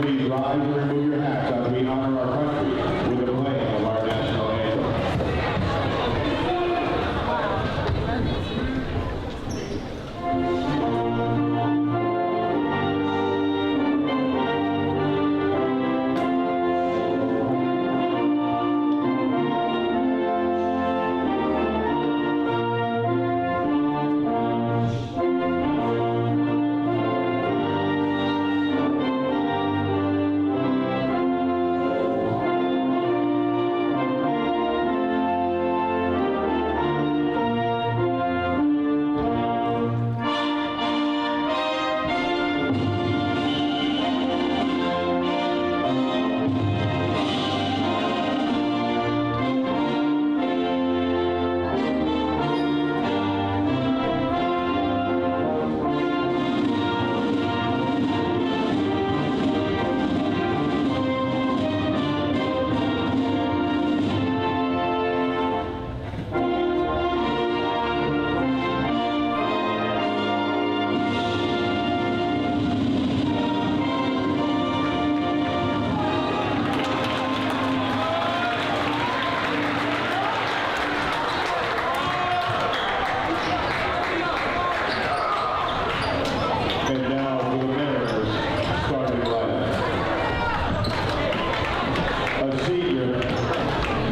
please rise and remove your hats as we honor our country with the playing of our national anthem. And now for the Mariners, starting lineup. A senior,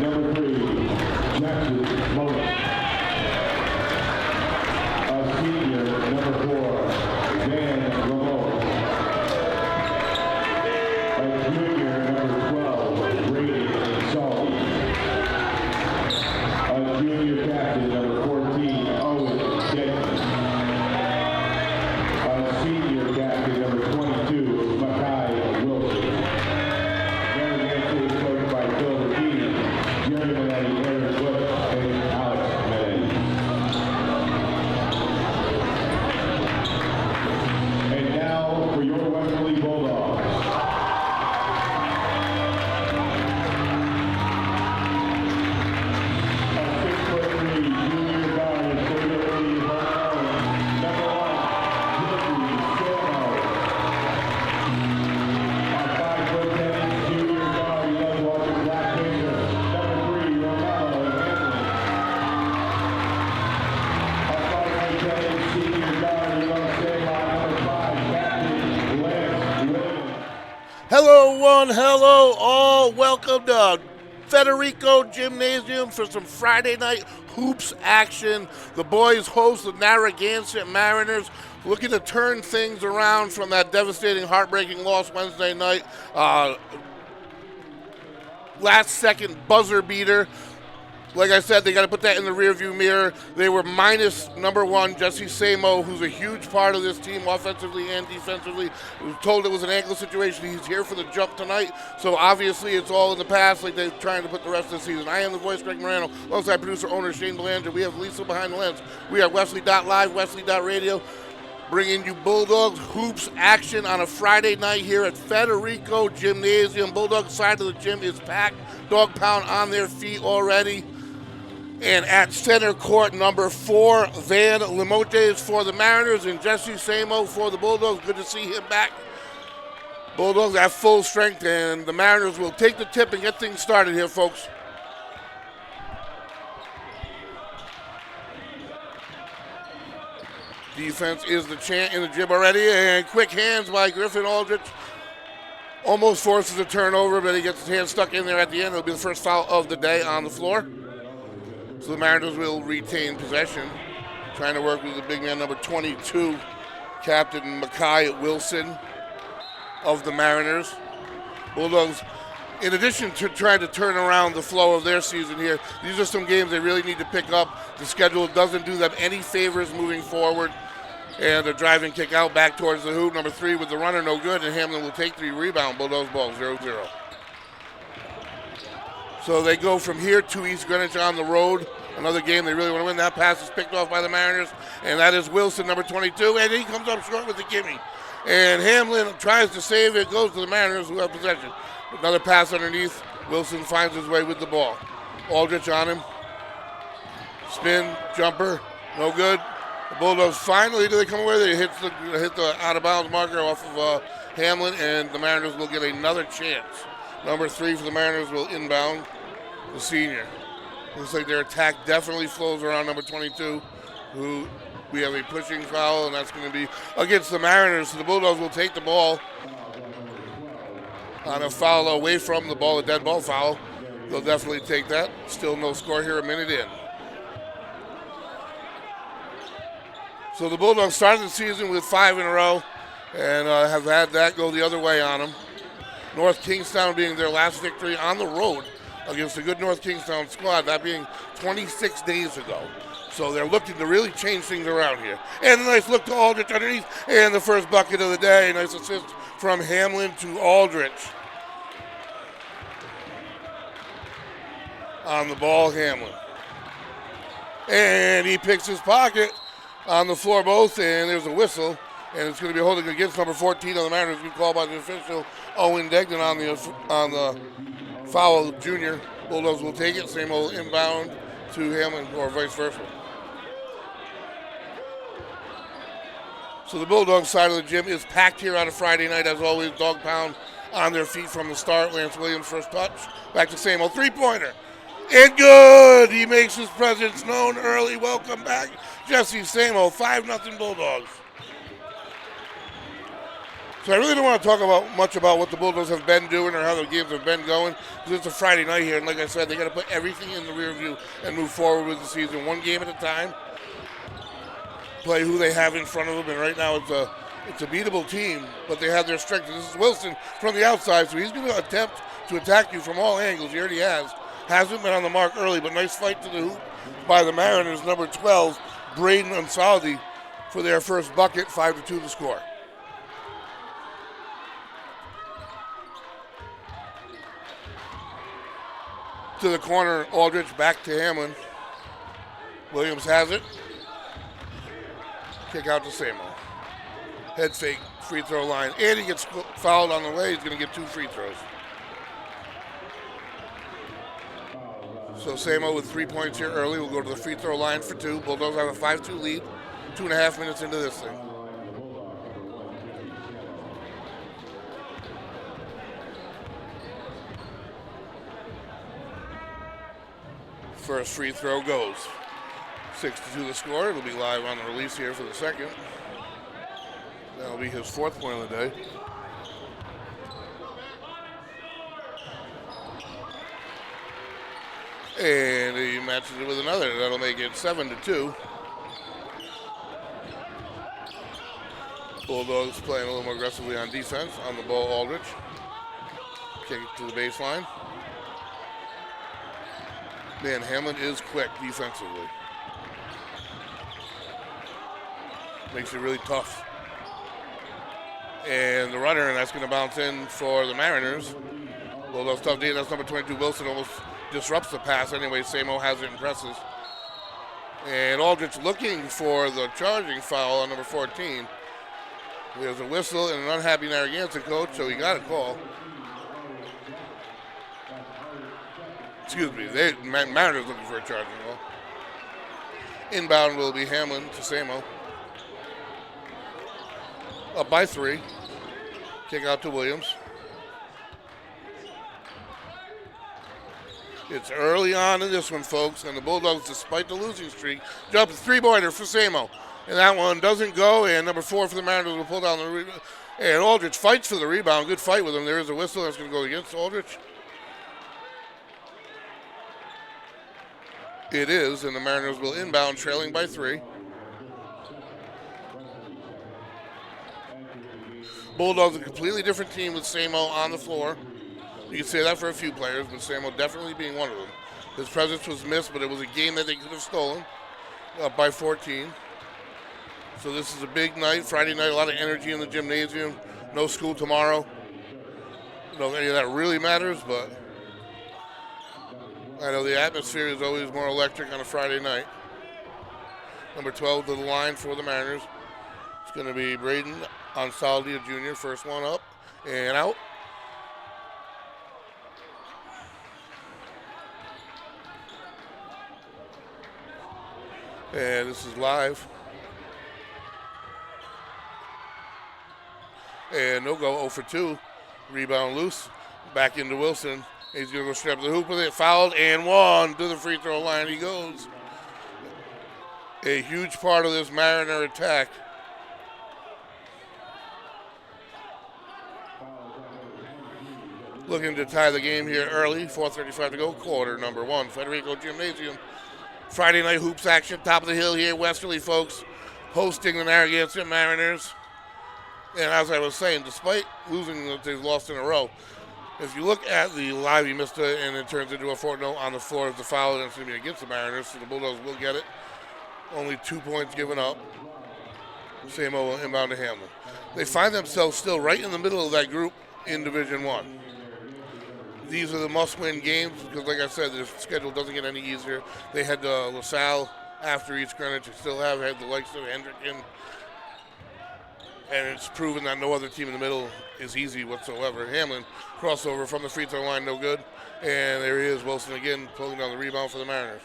number 3, Jackson Mullen. A senior, number 4, Dan Ramon. A junior, number 12, Brady Sully. A junior captain, number 14, Owen Jenkins. Senior captain number 22, Mackay Wilson. Narragansett is coached by Phil McKee, Jerry Manetti, Aaron Wood, and Alex Manetti. And now for your Westerly Bulldogs. A 6'3" junior guard is number 1. Hello one, hello all, welcome to Federico Gymnasium for some Friday night hoops action. The boys host the Narragansett Mariners, looking to turn things around from that devastating, heartbreaking loss Wednesday night. Last second buzzer beater. Like I said, they got to put that in the rearview mirror. They were minus number 1, Jesse Samo, who's a huge part of this team offensively and defensively. We were told it was an ankle situation. He's here for the jump tonight. So obviously it's all in the past like they're trying to put the rest of the season. I am the voice, Greg Morano, alongside producer, owner Shane Belanger. We have Lisa behind the lens. We are Westerly.live, Westerly.radio, bringing you Bulldogs hoops action on a Friday night here at Federico Gymnasium. Bulldogs side of the gym is packed. Dog pound on their feet already. And at center court, number 4, Van Limotes for the Mariners and Jesse Samo for the Bulldogs. Good to see him back. Bulldogs at full strength, and the Mariners will take the tip and get things started here, folks. Defense is the chant in the gym already, and quick hands by Griffin Aldrich. Almost forces a turnover, but he gets his hand stuck in there at the end. It'll be the first foul of the day on the floor. So the Mariners will retain possession. Trying to work with the big man, number 22, Captain Mackay Wilson of the Mariners. Bulldogs, in addition to trying to turn around the flow of their season here, these are some games they really need to pick up. The schedule doesn't do them any favors moving forward. And a drive and kick out back towards the hoop. Number 3 with the runner, no good, and Hamlin will take 3 rebound. Bulldogs ball, 0-0. So they go from here to East Greenwich on the road. Another game they really want to win. That pass is picked off by the Mariners, and that is Wilson, number 22, and he comes up short with the gimme. And Hamlin tries to save it, goes to the Mariners who have possession. Another pass underneath. Wilson finds his way with the ball. Aldrich on him. Spin, jumper, no good. The Bulldogs finally, do they come away? They hit the out-of-bounds marker off of Hamlin, and the Mariners will get another chance. Number 3 for the Mariners will inbound the senior. Looks like their attack definitely flows around number 22, who we have a pushing foul, and that's going to be against the Mariners. So the Bulldogs will take the ball on a foul away from the ball, a dead ball foul. They'll definitely take that. Still no score here, a minute in. So the Bulldogs started the season with 5 in a row and have had that go the other way on them. North Kingstown being their last victory on the road against a good North Kingstown squad, that being 26 days ago. So they're looking to really change things around here. And a nice look to Aldrich underneath, and the first bucket of the day. Nice assist from Hamlin to Aldrich. On the ball, Hamlin. And he picks his pocket on the floor both, and there's a whistle. And it's going to be holding against number 14 of the Mariners. Good call by the official, Owen Degnan, on the foul junior. Bulldogs will take it. Same old inbound to Hamlin, or vice versa. So the Bulldogs side of the gym is packed here on a Friday night. As always, dog pound on their feet from the start. Lance Williams first touch. Back to Samo, three-pointer. And good! He makes his presence known early. Welcome back, Jesse Samo. 5-0 Bulldogs. So I really don't want to talk much about what the Bulldogs have been doing or how the games have been going, because it's a Friday night here, and like I said, they got to put everything in the rear view and move forward with the season, one game at a time. Play who they have in front of them, and right now it's a beatable team, but they have their strength. This is Wilson from the outside, so he's going to attempt to attack you from all angles. He already has. Hasn't been on the mark early, but nice fight to the hoop by the Mariners. Number 12, Braden Ansaldi, for their first bucket. 5-2 the score. To the corner, Aldrich back to Hamlin. Williams has it. Kick out to Samo. Head fake, free throw line. And he gets fouled on the way. He's going to get 2 free throws. So Samo with 3 points here early will go to the free throw line for 2. Bulldogs have a 5-2 lead. 2.5 minutes into this thing. First free throw goes. 6-2 the score. It'll be live on the release here for the second. That'll be his 4th point of the day. And he matches it with another. That'll make it 7-2. Bulldogs playing a little more aggressively on defense. On the ball, Aldrich. Kick it to the baseline. Man, Hamlin is quick defensively. Makes it really tough. And the runner, and that's going to bounce in for the Mariners. Bulldogs tough D, that's number 22, Wilson, almost disrupts the pass. Anyway, Samo has it and presses. And Aldrich looking for the charging foul on number 14. There's a whistle and an unhappy Narragansett coach, so he got a call. Excuse me, Mariners looking for a charging ball. Inbound will be Hamlin to Samo. Up by 3. Kick out to Williams. It's early on in this one, folks, and the Bulldogs, despite the losing streak, jump a 3-pointer for Samo. And that one doesn't go, and number 4 for the Mariners will pull down the rebound. And Aldrich fights for the rebound. Good fight with him. There is a whistle that's going to go against Aldrich. It is, and the Mariners will inbound, trailing by 3. Bulldogs a completely different team with Samo on the floor. You can say that for a few players, but Samo definitely being one of them. His presence was missed, but it was a game that they could have stolen. Up by 14. So this is a big night, Friday night, a lot of energy in the gymnasium. No school tomorrow. I don't know if any of that really matters, but I know the atmosphere is always more electric on a Friday night. Number 12 to the line for the Mariners. It's going to be Braden Ansaldi, a junior, first one up and out. And this is live. And no go, 0 for 2. Rebound loose. Back into Wilson. He's going to go straight up the hoop with it. Fouled and one. To the free throw line he goes. A huge part of this Mariner attack. Looking to tie the game here early. 4:35 to go. Quarter number 1. Federico Gymnasium. Friday night hoops action. Top of the hill here. Westerly, folks. Hosting the Narragansett Mariners. And as I was saying, despite losing that they've lost in a row, if you look at the live, he missed it, and it turns into a 4-0 on the floor of the foul, and it's going to be against the Mariners, so the Bulldogs will get it. Only 2 points given up. Samo will inbound to Hamlin. They find themselves still right in the middle of that group in Division I. These are the must-win games because, like I said, the schedule doesn't get any easier. They had LaSalle after East Greenwich. They still have had the likes of Hendricken. And it's proven that no other team in the middle is easy whatsoever. Hamlin, crossover from the free throw line, no good. And there he is, Wilson again, pulling down the rebound for the Mariners.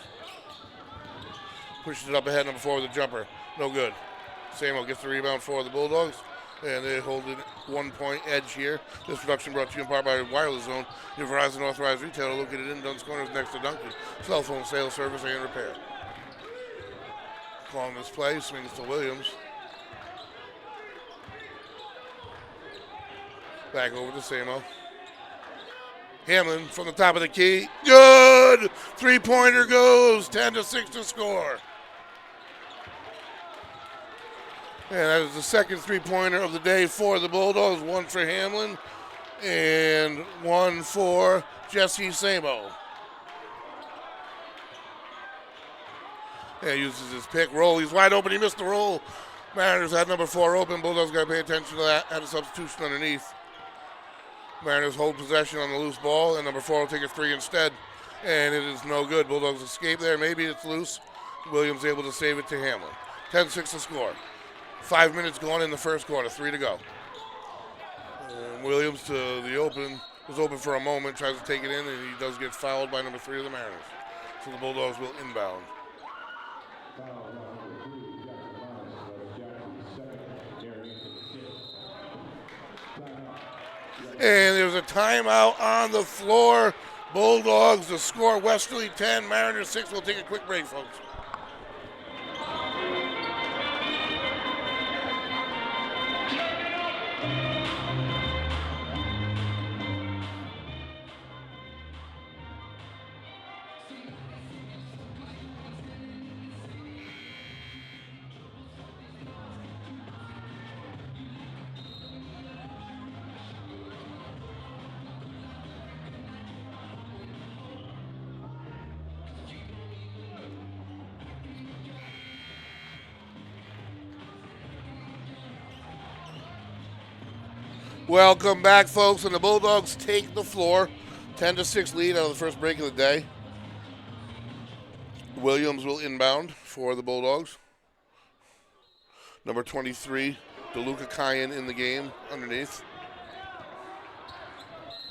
Pushes it up ahead, number 4 with a jumper, no good. Samo gets the rebound for the Bulldogs, and they hold it 1 point edge here. This production brought to you in part by Wireless Zone, your Verizon authorized retailer located in Dunn's Corners next to Duncan. Cell phone sales, service, and repair. Calling this play, swings to Williams. Back over to Samo. Hamlin from the top of the key. Good! Three-pointer goes. 10-6 to score. And that is the second three-pointer of the day for the Bulldogs. One for Hamlin and one for Jesse Samo. Yeah, uses his pick roll. He's wide open. He missed the roll. Mariners had number 4 open. Bulldogs got to pay attention to that. Had a substitution underneath. Mariners hold possession on the loose ball, and number 4 will take a 3 instead. And it is no good. Bulldogs escape there. Maybe it's loose. Williams able to save it to Hamlin. 10-6 to score. 5 minutes gone in the first quarter. 3 to go. Williams to the open. Was open for a moment. Tries to take it in, and he does get fouled by number 3 of the Mariners. So the Bulldogs will inbound. And there's a timeout on the floor. Bulldogs to score. Westerly 10, Mariners 6. We'll take a quick break, folks. Welcome back, folks, and the Bulldogs take the floor. 10-6 lead out of the first break of the day. Williams will inbound for the Bulldogs. Number 23, DeLuca Kyan in the game underneath.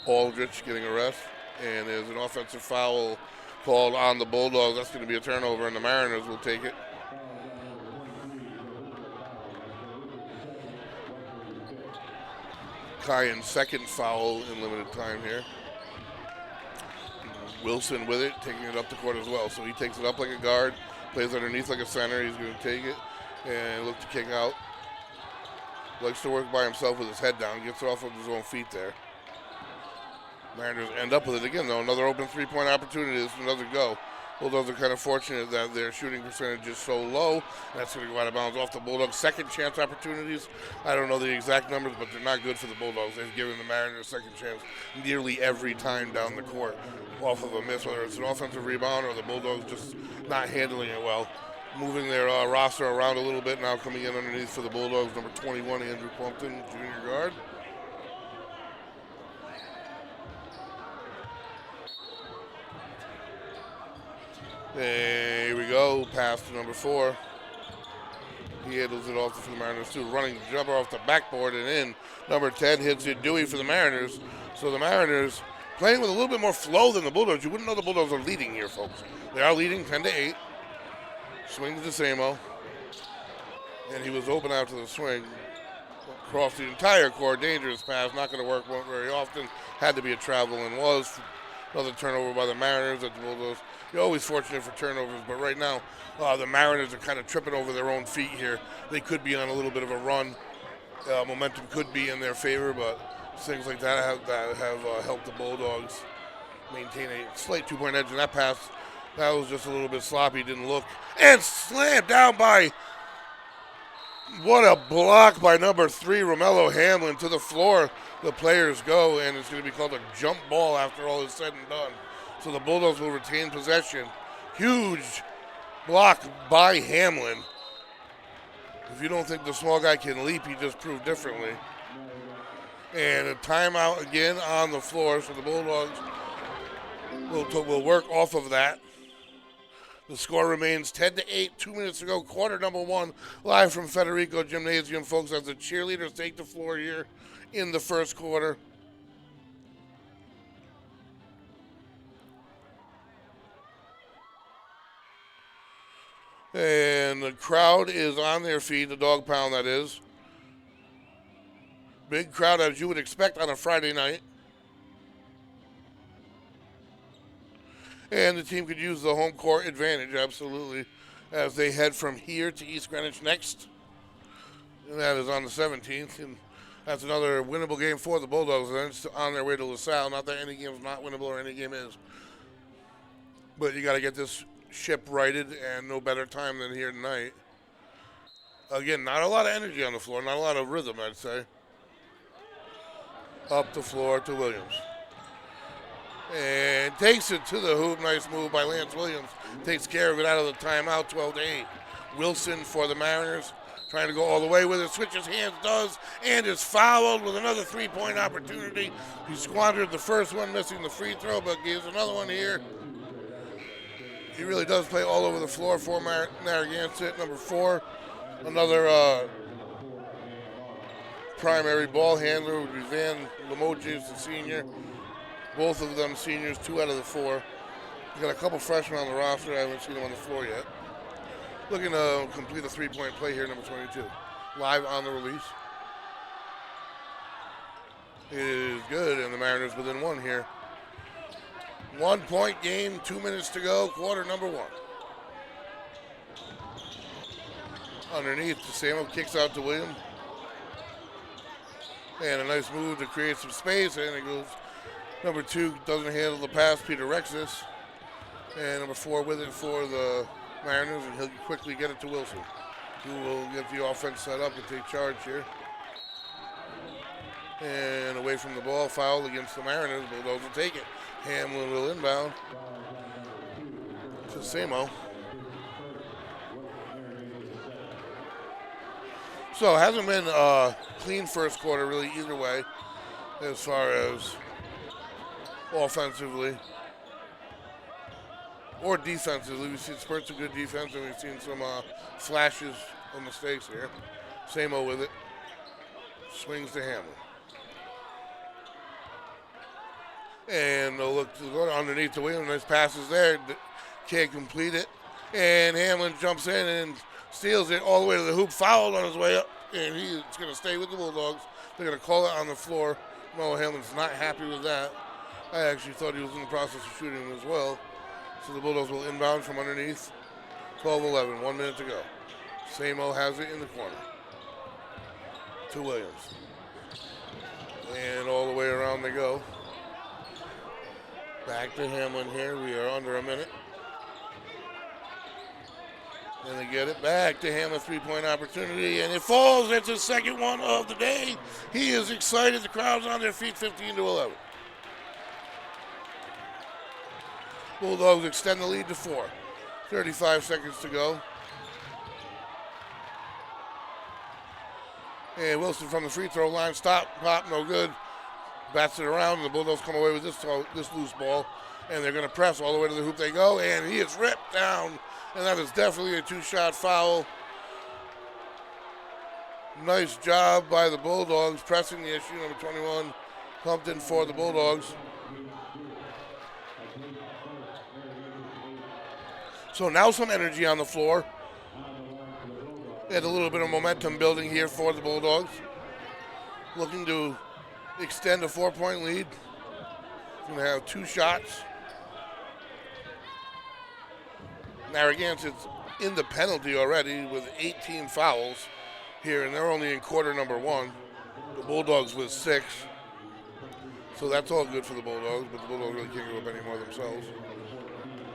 Aldrich getting a rest, and there's an offensive foul called on the Bulldogs. That's going to be a turnover, and the Mariners will take it. Kyan's second foul in limited time here. Wilson with it, taking it up the court as well. So he takes it up like a guard, plays underneath like a center. He's going to take it and look to kick out. Likes to work by himself with his head down, gets it off of his own feet there. Mariners end up with it again, though. Another open three-point opportunity. This one doesn't go. Bulldogs are kind of fortunate that their shooting percentage is so low. That's going to go out of bounds off the Bulldogs. Second chance opportunities. I don't know the exact numbers, but they're not good for the Bulldogs. They've given the Mariners second chance nearly every time down the court off of a miss, whether it's an offensive rebound or the Bulldogs just not handling it well. Moving their roster around a little bit now, coming in underneath for the Bulldogs, number 21, Andrew Plumpton, junior guard. There we go, pass to number 4. He handles it off for the Mariners too. Running jumper off the backboard and in. Number 10 hits it, Dewey for the Mariners. So the Mariners playing with a little bit more flow than the Bulldogs. You wouldn't know the Bulldogs are leading here, folks. They are leading 10-8. Swing to Samo. And he was open after the swing. across the entire court. Dangerous pass, not going to work very often. Had to be a travel and was. Another turnover by the Mariners at the Bulldogs. You're always fortunate for turnovers, but right now the Mariners are kind of tripping over their own feet here. They could be on a little bit of a run. Momentum could be in their favor, but things like that have helped the Bulldogs maintain a slight 2-point edge. And that pass, that was just a little bit sloppy, didn't look. And slammed down by, what a block by number 3, Romello Hamlin, to the floor. The players go, and it's going to be called a jump ball after all is said and done. So the Bulldogs will retain possession. Huge block by Hamlin. If you don't think the small guy can leap, he just proved differently. And a timeout again on the floor, so the Bulldogs will work off of that. The score remains 10-8, 2 minutes to go, quarter number 1, live from Federico Gymnasium, folks, as the cheerleaders take the floor here in the first quarter. And the crowd is on their feet, the dog pound that is. Big crowd as you would expect on a Friday night. And the team could use the home court advantage, absolutely, as they head from here to East Greenwich next. And that is on the 17th. And that's another winnable game for the Bulldogs. And it's on their way to LaSalle. Not that any game is not winnable or any game is. But you got to get this ship righted, and no better time than here tonight. Again, not a lot of energy on the floor, not a lot of rhythm, I'd say. Up the floor to Williams. And takes it to the hoop. Nice move by Lance Williams. Takes care of it out of the timeout, 12-8. Wilson for the Mariners. Trying to go all the way with it. Switches hands, does, and is fouled with another 3-point opportunity. He squandered the first one, missing the free throw, but gives another one here. He really does play all over the floor for Narragansett. Number 4, another primary ball handler would be Van Limoges, the senior. Both of them seniors, 2 out of the 4. We got a couple freshmen on the roster. I haven't seen them on the floor yet. Looking to complete a 3-point play here, number 22. Live on the release. It is good, and the Mariners within 1 here. 1-point game, 2 minutes to go, quarter number 1. Underneath, DeSamo kicks out to William. And a nice move to create some space, and it goes. Number 2 doesn't handle the pass, Peter Rexis. And number 4 with it for the Mariners, and he'll quickly get it to Wilson, who will get the offense set up and take charge here. And away from the ball, foul against the Mariners. Bulldogs will take it. Hamlin will inbound to Samo. So it hasn't been a clean first quarter really either way as far as offensively or defensively. We've seen spurts of good defense, and we've seen some flashes of mistakes here. Samo with it. Swings to Hamlin. And they'll look to go underneath the wheel. Nice passes there. Can't complete it. And Hamlin jumps in and steals it all the way to the hoop. Fouled on his way up. And he's going to stay with the Bulldogs. They're going to call it on the floor. Mo Hamlin's not happy with that. I actually thought he was in the process of shooting him as well. So the Bulldogs will inbound from underneath. 12-11, 1 minute to go. Samo has it in the corner. To Williams. And all the way around they go. Back to Hamlin here. We are under a minute. And they get it back to Hamlin, 3-point opportunity, and it falls. It's his second one of the day. He is excited. The crowd's on their feet, 15-11. Bulldogs extend the lead to 4. 35 seconds to go. And Wilson from the free throw line. Stop, pop, no good. Bats it around, and the Bulldogs come away with this loose ball. And they're going to press all the way to the hoop they go, and he is ripped down. And that is definitely a 2-shot foul. Nice job by the Bulldogs pressing the issue. Number 21 pumped in for the Bulldogs. So now some energy on the floor. And a little bit of momentum building here for the Bulldogs. looking to extend a 4-point lead. Going to have 2 shots. Narragansett's in the penalty already with 18 fouls here, and they're only in quarter number 1. The Bulldogs with 6. So that's all good for the Bulldogs, but the Bulldogs really can't give up any more themselves.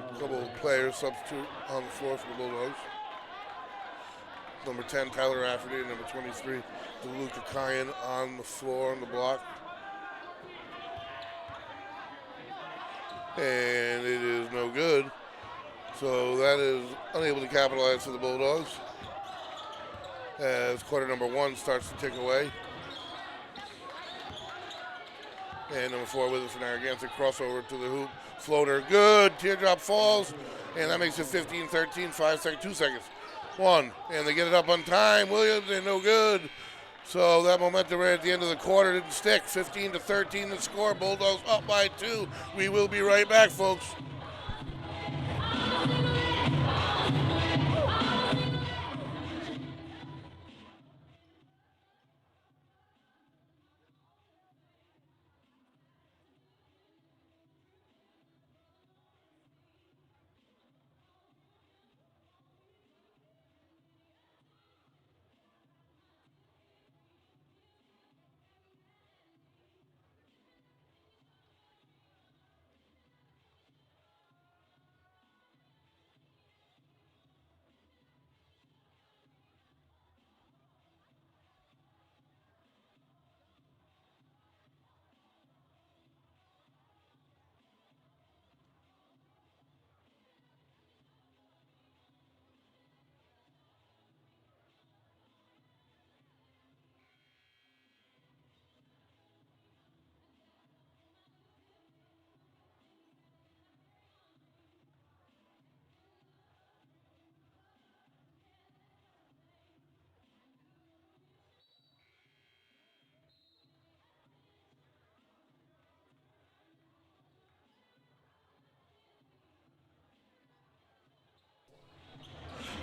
A couple of players substitute on the floor for the Bulldogs. Number 10, Tyler Rafferty, and number 23, DeLuca Kyan on the floor on the block. And it is no good. So that is unable to capitalize for the Bulldogs as quarter number 1 starts to tick away. And number 4 with us for Narragansett, crossover to the hoop, floater, good, teardrop falls, and that makes it 15-13, 5 seconds, 2 seconds, 1, and they get it up on time. Williams, they're no good. So that momentum right at the end of the quarter didn't stick. 15-13 the score, Bulldogs up by 2. We will be right back, folks.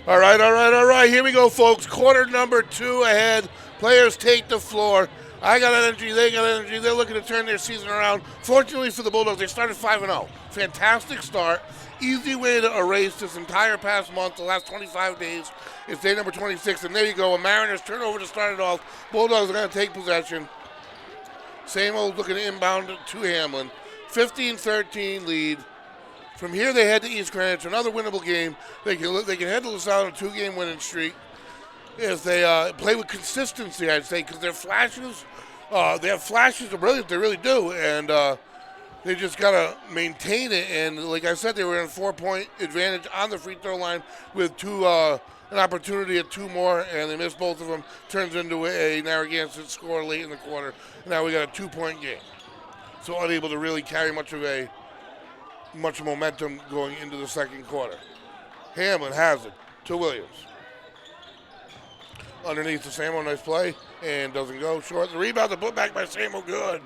All right. Here we go, folks. Quarter number 2 ahead. Players take the floor. I got energy. They got energy. They're looking to turn their season around. Fortunately for the Bulldogs, they started 5-0. Fantastic start. Easy way to erase this entire past month, the last 25 days. It's day number 26, and there you go. A Mariners turnover to start it off. Bulldogs are going to take possession. Same old looking to inbound to Hamlin. 15-13 lead. From here, they head to East Greenwich, another winnable game. They can head to LaSalle on a 2-game winning streak if they play with consistency, I'd say, because their flashes, they have flashes of brilliance, they really do, and they just got to maintain it. And like I said, they were in a 4-point advantage on the free throw line with an opportunity at 2 more, and they missed both of them. Turns into a Narragansett score late in the quarter. Now we got a 2-point game. So unable to really carry much momentum going into the second quarter. Hamlin has it to Williams. Underneath to Samo, nice play, and doesn't go short. The rebound, the put back by Samo, good.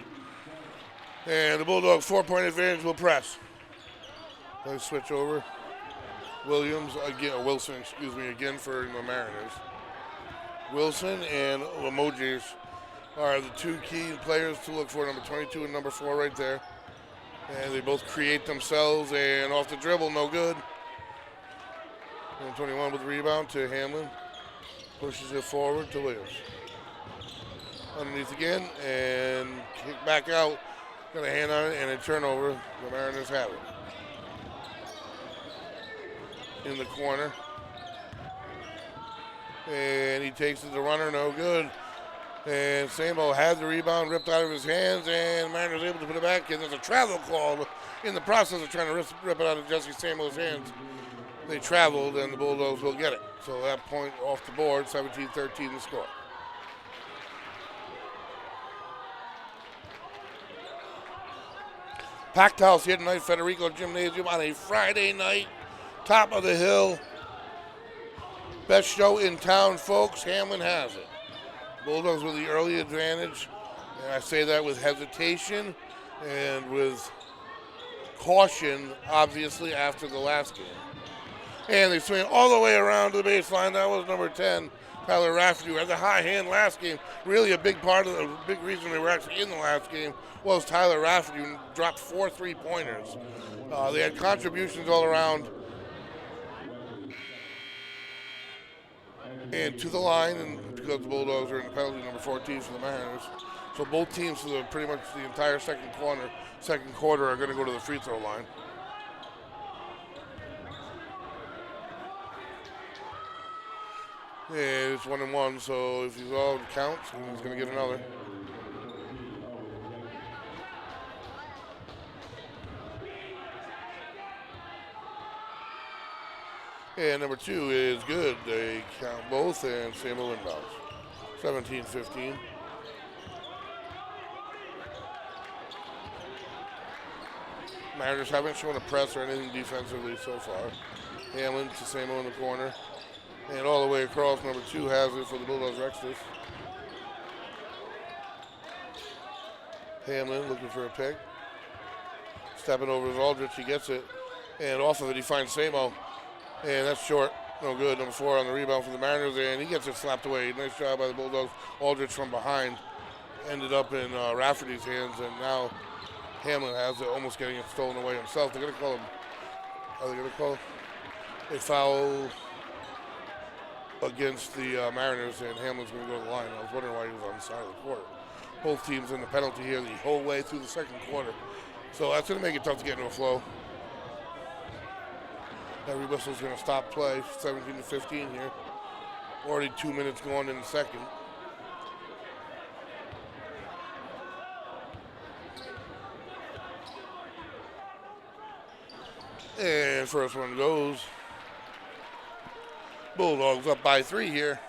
And the Bulldogs 4-point advantage will press. Nice switch over. Wilson again for the Mariners. Wilson and Limoges are the 2 key players to look for, number 22 and number 4 right there. And they both create themselves, and off the dribble, no good. And 21 with the rebound to Hamlin. Pushes it forward to Williams. Underneath again, and kick back out. Got a hand on it, and a turnover. The Mariners have it. In the corner. And he takes it to the runner, no good. And Samo had the rebound ripped out of his hands, and Mariners able to put it back. And there's a travel call in the process of trying to rip it out of Jesse Samo's hands. They traveled, and the Bulldogs will get it. So that point off the board, 17-13 the score. Packed house here tonight, Federico Gymnasium on a Friday night. Top of the hill. Best show in town, folks. Hamlin has it. Bulldogs with the early advantage, and I say that with hesitation and with caution, obviously, after the last game. And they swing all the way around to the baseline. That was number 10, Tyler Rafferty had the high hand last game. Really a big part of the big reason they were actually in the last game was Tyler Rafferty, who dropped 4 3-pointers. They had contributions all around. And to the line, and because the Bulldogs are in the penalty, number 14 for the Mariners. So both teams for pretty much the entire second quarter are going to go to the free throw line. Yeah, it's 1-1, so if he's all counts, he's going to get another. And number 2 is good. They count both, and Samuel inbounds. 17-15. Mariners haven't shown a press or anything defensively so far. Hamlin to Samuel in the corner. And all the way across, number 2 has it for the Bulldogs, Rextus. Hamlin looking for a pick. Stepping over his Aldrich, he gets it. And off of it, he finds Samo. And that's short, no good. Number 4 on the rebound for the Mariners, and he gets it slapped away. Nice job by the Bulldogs. Aldrich from behind ended up in Rafferty's hands, and now Hamlin has it, almost getting it stolen away himself. They're going to call him, are they going to call a foul against the Mariners, and Hamlin's going to go to the line. I was wondering why he was on the side of the court. Both teams in the penalty here the whole way through the second quarter. So that's going to make it tough to get into a flow. Every whistle's going to stop play, 17-15 here. Already 2 minutes going in the second. And first one goes. Bulldogs up by 3 here.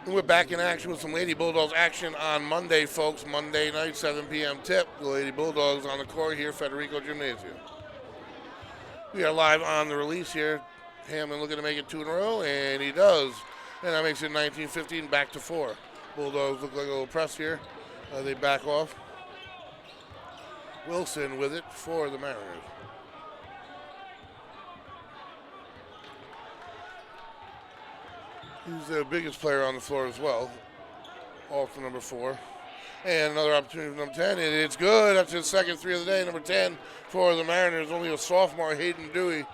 And we're back in action with some Lady Bulldogs action on Monday, folks. Monday night, 7 p.m. tip. The Lady Bulldogs on the court here, Federico Gymnasium. We are live on the release here. Hamlin looking to make it 2 in a row, and he does. And that makes it 19-15, back to 4. Bulldogs look like a little press here. They back off. Wilson with it for the Mariners. He's the biggest player on the floor as well. All for number 4. And another opportunity for number 10. And it's good. That's his second 3 of the day. Number 10 for the Mariners. Only a sophomore, Hayden Dewey.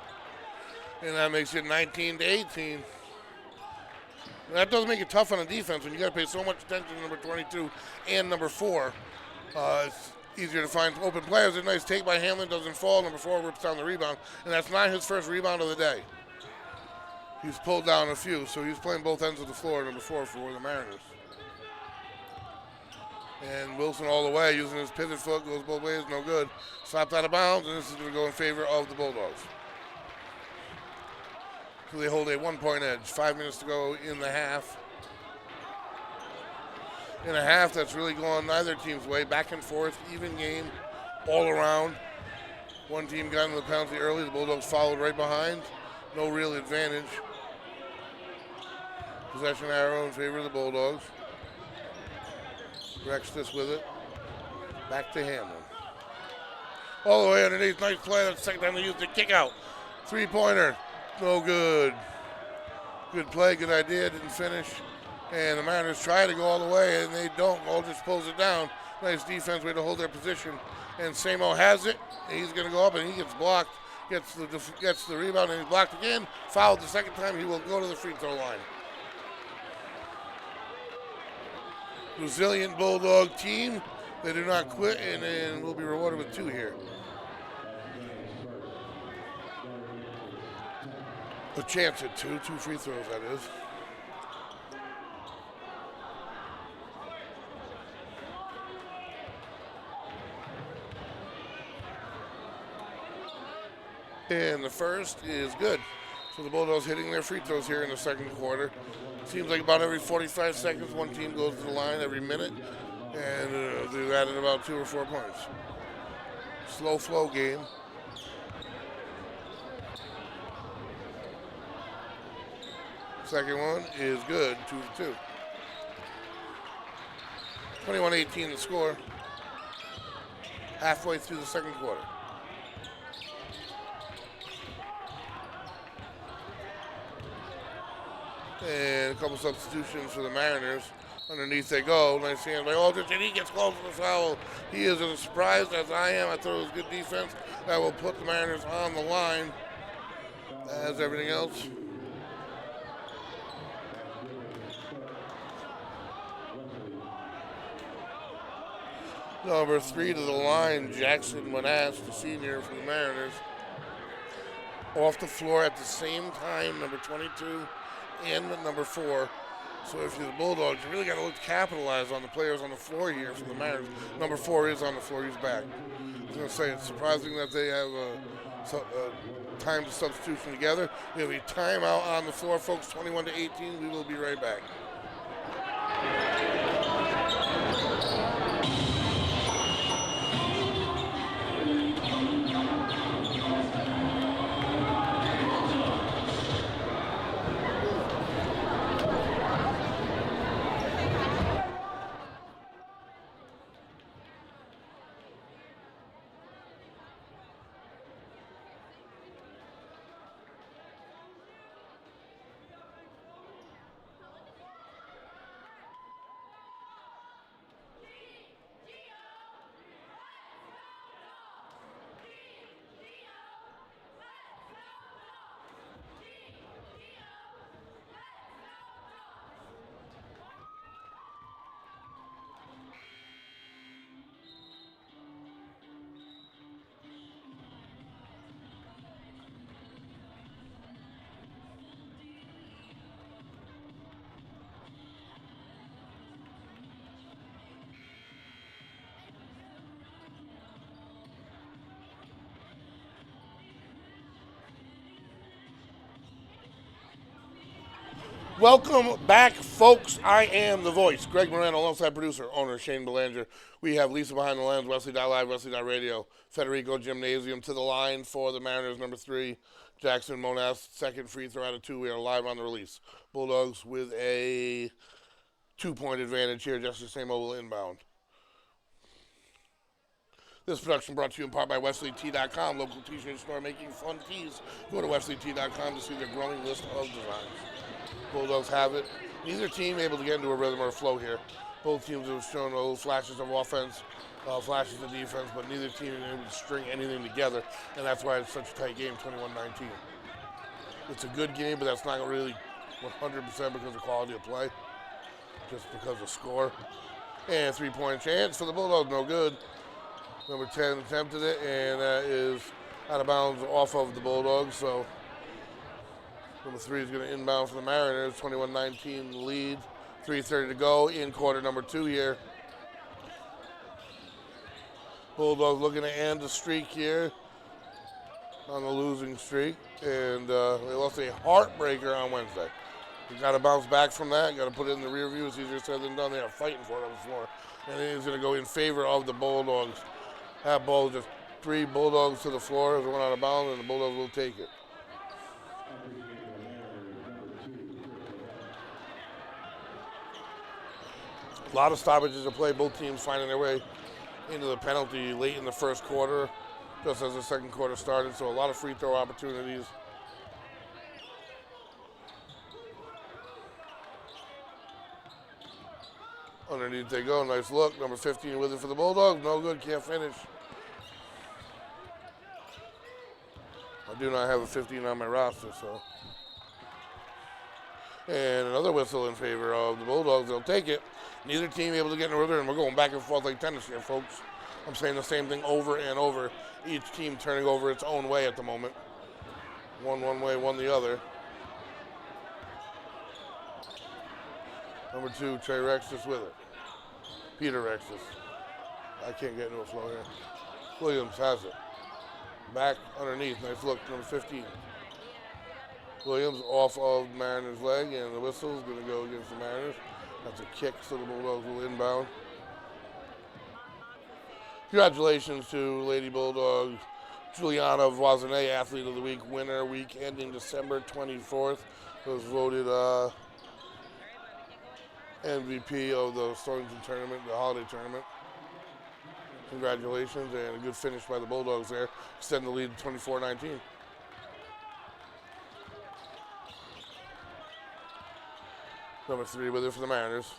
And that makes it 19-18. And that does make it tough on the defense when you got to pay so much attention to number 22 and number 4. It's easier to find open players. A nice take by Hamlin. Doesn't fall. Number 4 rips down the rebound. And that's not his first rebound of the day. He's pulled down a few, so he's playing both ends of the floor, number 4 for the Mariners. And Wilson all the way, using his pivot foot, goes both ways, no good. Slapped out of bounds, and this is going to go in favor of the Bulldogs. So they hold a 1-point edge. 5 minutes to go in the half. In a half that's really going neither team's way, back and forth, even game, all around. One team got into the penalty early, the Bulldogs followed right behind. No real advantage. Possession arrow in favor of the Bulldogs. Rextus with it. Back to Hamlin. All the way underneath. Nice play. That's the second time they used the kick out. 3-pointer. No good. Good play. Good idea. Didn't finish. And the Mariners try to go all the way, and they don't. Aldrich pulls it down. Nice defense way to hold their position. And Samo has it. He's going to go up, and he gets blocked. Gets the rebound, and he's blocked again. Fouled the second time. He will go to the free throw line. Resilient Bulldog team. They do not quit, and will be rewarded with 2 here. A chance at 2 free throws, that is. And the first is good. So the Bulldogs hitting their free throws here in the second quarter. Seems like about every 45 seconds, one team goes to the line every minute. And they've added about 2 or 4 points. Slow flow game. Second one is good, 2-2. 21-18 the score. Halfway through the second quarter. And a couple substitutions for the Mariners. Underneath they go. Nice hand by Aldrich, and he gets called for the foul. He is as surprised as I am. I thought it was good defense. That will put the Mariners on the line, as everything else. Number 3 to the line, Jackson Manass, the senior for the Mariners. Off the floor at the same time, number 22 and number 4. So if you're the Bulldogs, you really got to look to capitalize on the players on the floor here for the Mariners. Number 4 is on the floor. He's back. I was going to say, it's surprising that they have timed the substitution together. We have a timeout on the floor, folks, 21-18. We will be right back. Welcome back, folks. I am the voice, Greg Moreno, alongside producer, owner Shane Belanger. We have Lisa behind the lens, Westerly.live, Westerly.radio, Federico Gymnasium to the line for the Mariners, number 3, Jackson Manass, second free throw out of 2. We are live on the release. Bulldogs with a 2-point advantage here, just the same mobile inbound. This production brought to you in part by WesterlyT.com, local t-shirt store making fun tees. Go to WesterlyT.com to see their growing list of designs. Bulldogs have it. Neither team able to get into a rhythm or a flow here. Both teams have shown little flashes of offense, flashes of defense, but neither team is able to string anything together, and that's why it's such a tight game, 21-19. It's a good game, but that's not really 100% because of quality of play, just because of score. And 3-point chance for the Bulldogs, no good. Number 10 attempted it, and that is out of bounds off of the Bulldogs, so number 3 is going to inbound for the Mariners, 21-19 lead, 3:30 to go in quarter number 2 here. Bulldogs looking to end the streak here on the losing streak, and they lost a heartbreaker on Wednesday. You got to bounce back from that. Got to put it in the rear view. It's easier said than done. They are fighting for it on the floor, and it is going to go in favor of the Bulldogs. That ball, just 3 Bulldogs to the floor as it went out of bounds, and the Bulldogs will take it. A lot of stoppages of play, both teams finding their way into the penalty late in the first quarter, just as the second quarter started, so a lot of free throw opportunities. Underneath they go, nice look. Number 15 with it for the Bulldogs, no good, can't finish. I do not have a 15 on my roster, so. And another whistle in favor of the Bulldogs, they'll take it. Neither team able to get in a rhythm, and we're going back and forth like tennis here, folks. I'm saying the same thing over and over. Each team turning over its own way at the moment. One way, one the other. Number 2, Trey Rexus with it. Peter Rexus. I can't get into a flow here. Williams has it. Back underneath, nice look, number 15. Williams off of Mariners' leg, and the whistle is going to go against the Mariners. That's a kick, so the Bulldogs will inbound. Congratulations to Lady Bulldog Juliana Voisinay, Athlete of the Week winner, week ending December 24th. Was voted MVP of the Stonington tournament, the holiday tournament. Congratulations, and a good finish by the Bulldogs there. Extend the lead to 24-19. Number 3 with it for the Mariners.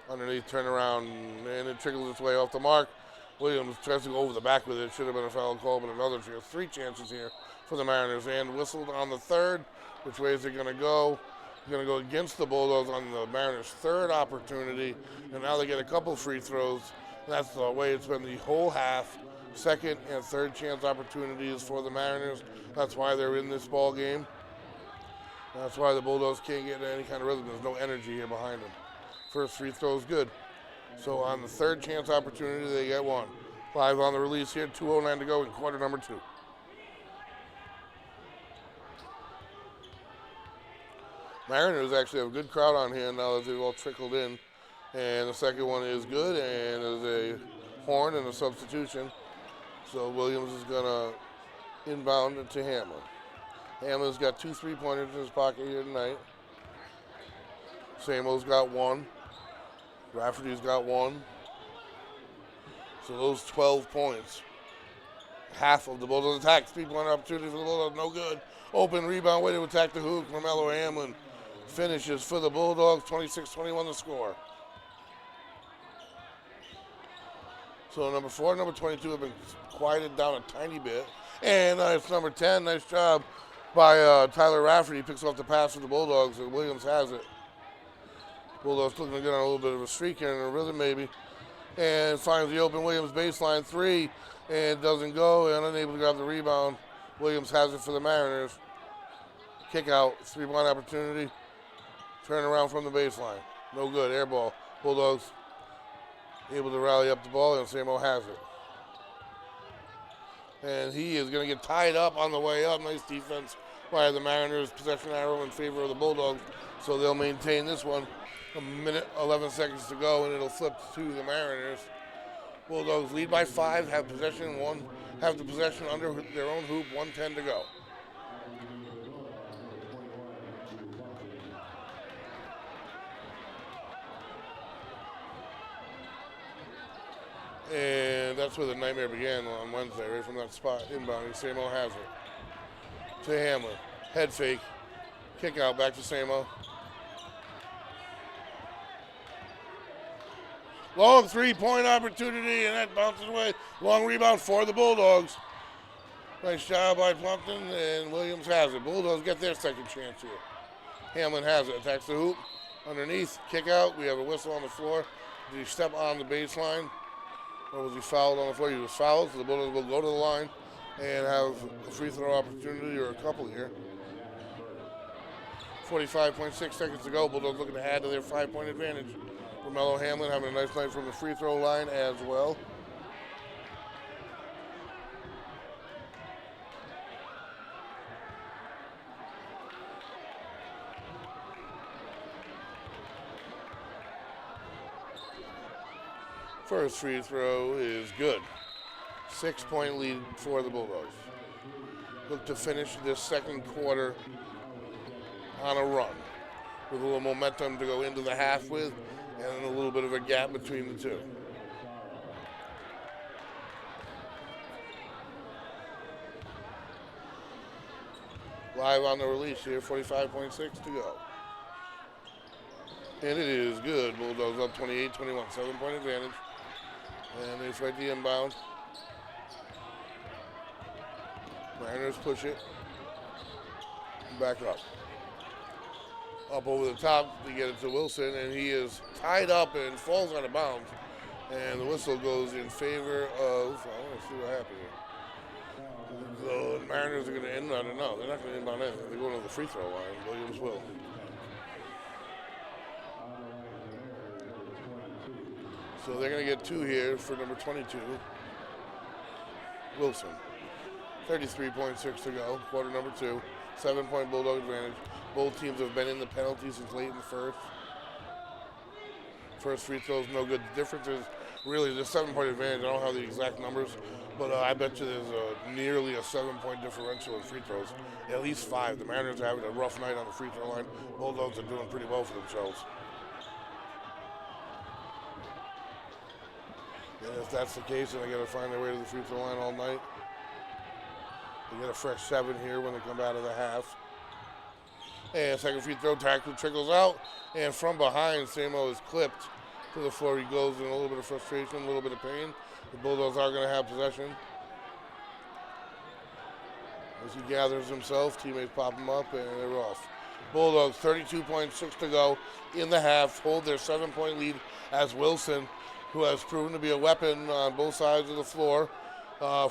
Underneath, turn around, and it trickles its way off the mark. Williams tries to go over the back with it. Should have been a foul call, but another chance. 3 chances here for the Mariners. And whistled on the 3rd. Which way is it going to go? It's going to go against the Bulldogs on the Mariners' 3rd opportunity. And now they get a couple free throws. That's the way it's been the whole half. 2nd and 3rd chance opportunities for the Mariners. That's why they're in this ball game. That's why the Bulldogs can't get any kind of rhythm. There's no energy here behind them. First free throw is good. So on the 3rd chance opportunity, they get 1. 5 on the release here, 2:09 to go in quarter number 2. Mariners actually have a good crowd on here now that they've all trickled in. And the second one is good, and there's a horn and a substitution. So Williams is going to inbound to Hamlin. Hamlin's got 2 3-pointers in his pocket here tonight. Samo's got 1. Rafferty's got 1. So those 12 points. Half of the Bulldogs attack. 3-point opportunity for the Bulldogs. No good. Open rebound. Way to attack the hoop. Carmelo Hamlin finishes for the Bulldogs. 26-21 the score. So number 4 and number 22 have been quieted down a tiny bit. And it's number 10. Nice job by Tyler Rafferty. Picks off the pass for the Bulldogs, and Williams has it. Bulldogs looking to get on a little bit of a streak here and a rhythm maybe. And finds the open Williams baseline 3, and doesn't go, and unable to grab the rebound. Williams has it for the Mariners. Kick out, 3-point opportunity. Turn around from the baseline. No good, air ball. Bulldogs able to rally up the ball, and Samo has it. And he is going to get tied up on the way up. Nice defense by the Mariners. Possession arrow in favor of the Bulldogs. So they'll maintain this one. 1:11 to go, and it'll flip to the Mariners. Bulldogs lead by 5, have possession have the possession under their own hoop, 1:10 to go. And that's where the nightmare began on Wednesday, right from that spot, inbounding. Samo has it. To Hamlin. Head fake. Kick out, back to Samo. Long 3-point opportunity, and that bounces away. Long rebound for the Bulldogs. Nice job by Plumpton, and Williams has it. Bulldogs get their second chance here. Hamlin has it. Attacks the hoop. Underneath, kick out. We have a whistle on the floor. Did he step on the baseline? Or was he fouled on the floor? He was fouled, so the Bulldogs will go to the line and have a free throw opportunity, or a couple here. 45.6 seconds to go. Bulldogs looking to add to their 5-point advantage. Carmelo Hamlin having a nice night from the free throw line as well. First free throw is good. 6-point lead for the Bulldogs. Look to finish this second quarter on a run with a little momentum to go into the half with, and a little bit of a gap between the two. Live on the release here, 45.6 to go. And it is good. Bulldogs up 28-21, 7-point advantage. And they fight the inbound. Mariners push it. Back up. Up over the top to get it to Wilson, and he is tied up and falls out of bounds. And the whistle goes in favor of, I want to see what happened here. The Mariners are going to inbound it. No, they're not going to inbound anything. They're going to the free throw line. Williams will. So they're going to get 2 here for number 22, Wilson. 33.6 to go, quarter number 2. 7-point Bulldog advantage. Both teams have been in the penalties since late in the first. First free throw is no good. The difference is really the 7-point advantage. I don't have the exact numbers, but I bet you there's nearly a 7-point differential in free throws. At least 5. The Mariners are having a rough night on the free throw line. Bulldogs are doing pretty well for themselves. And if that's the case, then they got to find their way to the free throw line all night. They get a fresh 7 here when they come out of the half. And second free throw tackle trickles out. And from behind, Samo is clipped to the floor. He goes in a little bit of frustration, a little bit of pain. The Bulldogs are going to have possession. As he gathers himself, teammates pop him up, and they're off. Bulldogs, 32.6 to go in the half, hold their 7-point lead as Wilson, who has proven to be a weapon on both sides of the floor,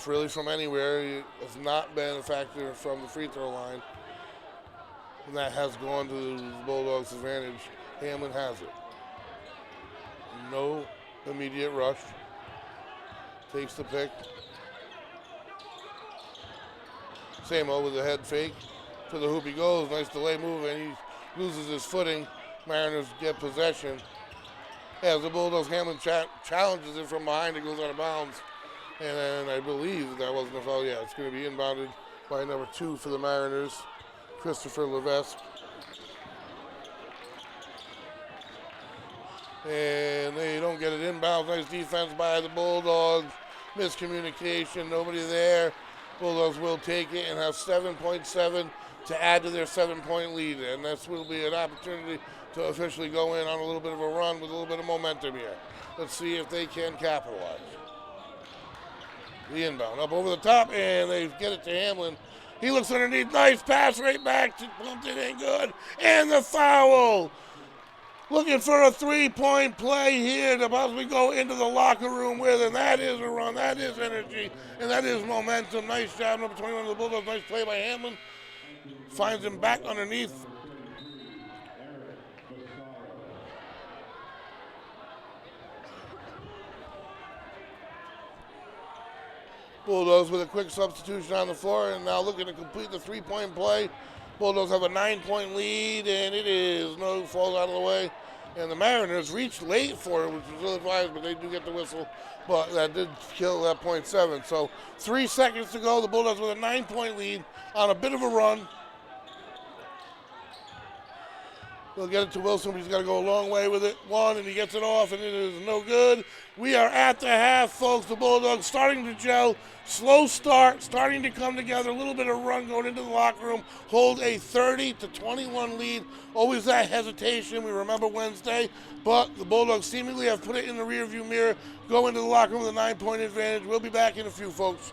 really from anywhere. He has not been a factor from the free throw line, and that has gone to the Bulldogs' advantage. Hamlin has it. No immediate rush. Takes the pick. Samo with a head fake. To the hoop he goes. Nice delay move, and he loses his footing. Mariners get possession. As the Bulldogs, Hamlin challenges it from behind. It goes out of bounds. And then I believe that wasn't a foul. Yeah, it's going to be inbounded by number 2 for the Mariners, Christopher Levesque. And they don't get it inbounds. Nice defense by the Bulldogs. Miscommunication, nobody there. Bulldogs will take it and have 7.7 to add to their 7-point lead. And this will be an opportunity to officially go in on a little bit of a run with a little bit of momentum here. Let's see if they can capitalize. The inbound up over the top, and they get it to Hamlin. He looks underneath. Nice pass right back. Bumped it in good. And the foul. Looking for a 3-point play here to possibly go into the locker room with, and that is a run, that is energy, and that is momentum. Nice job, number 21 of the Bulldogs. Nice play by Hamlin. Finds him back underneath. Bulldogs with a quick substitution on the floor, and now looking to complete the 3-point play. Bulldogs have a 9-point lead, and it is no falls out of the way. And the Mariners reached late for it, which was really wise, but they do get the whistle. But that did kill that .7. So 3 seconds to go. The Bulldogs with a 9-point lead on a bit of a run. They'll get it to Wilson, but he's got to go a long way with it. One, and he gets it off, and it is no good. We are at the half, folks. The Bulldogs starting to gel. Slow start, starting to come together. A little bit of run going into the locker room. Hold a 30-21 lead. Always that hesitation. We remember Wednesday. But the Bulldogs seemingly have put it in the rearview mirror. Go into the locker room with a 9-point advantage. We'll be back in a few, folks.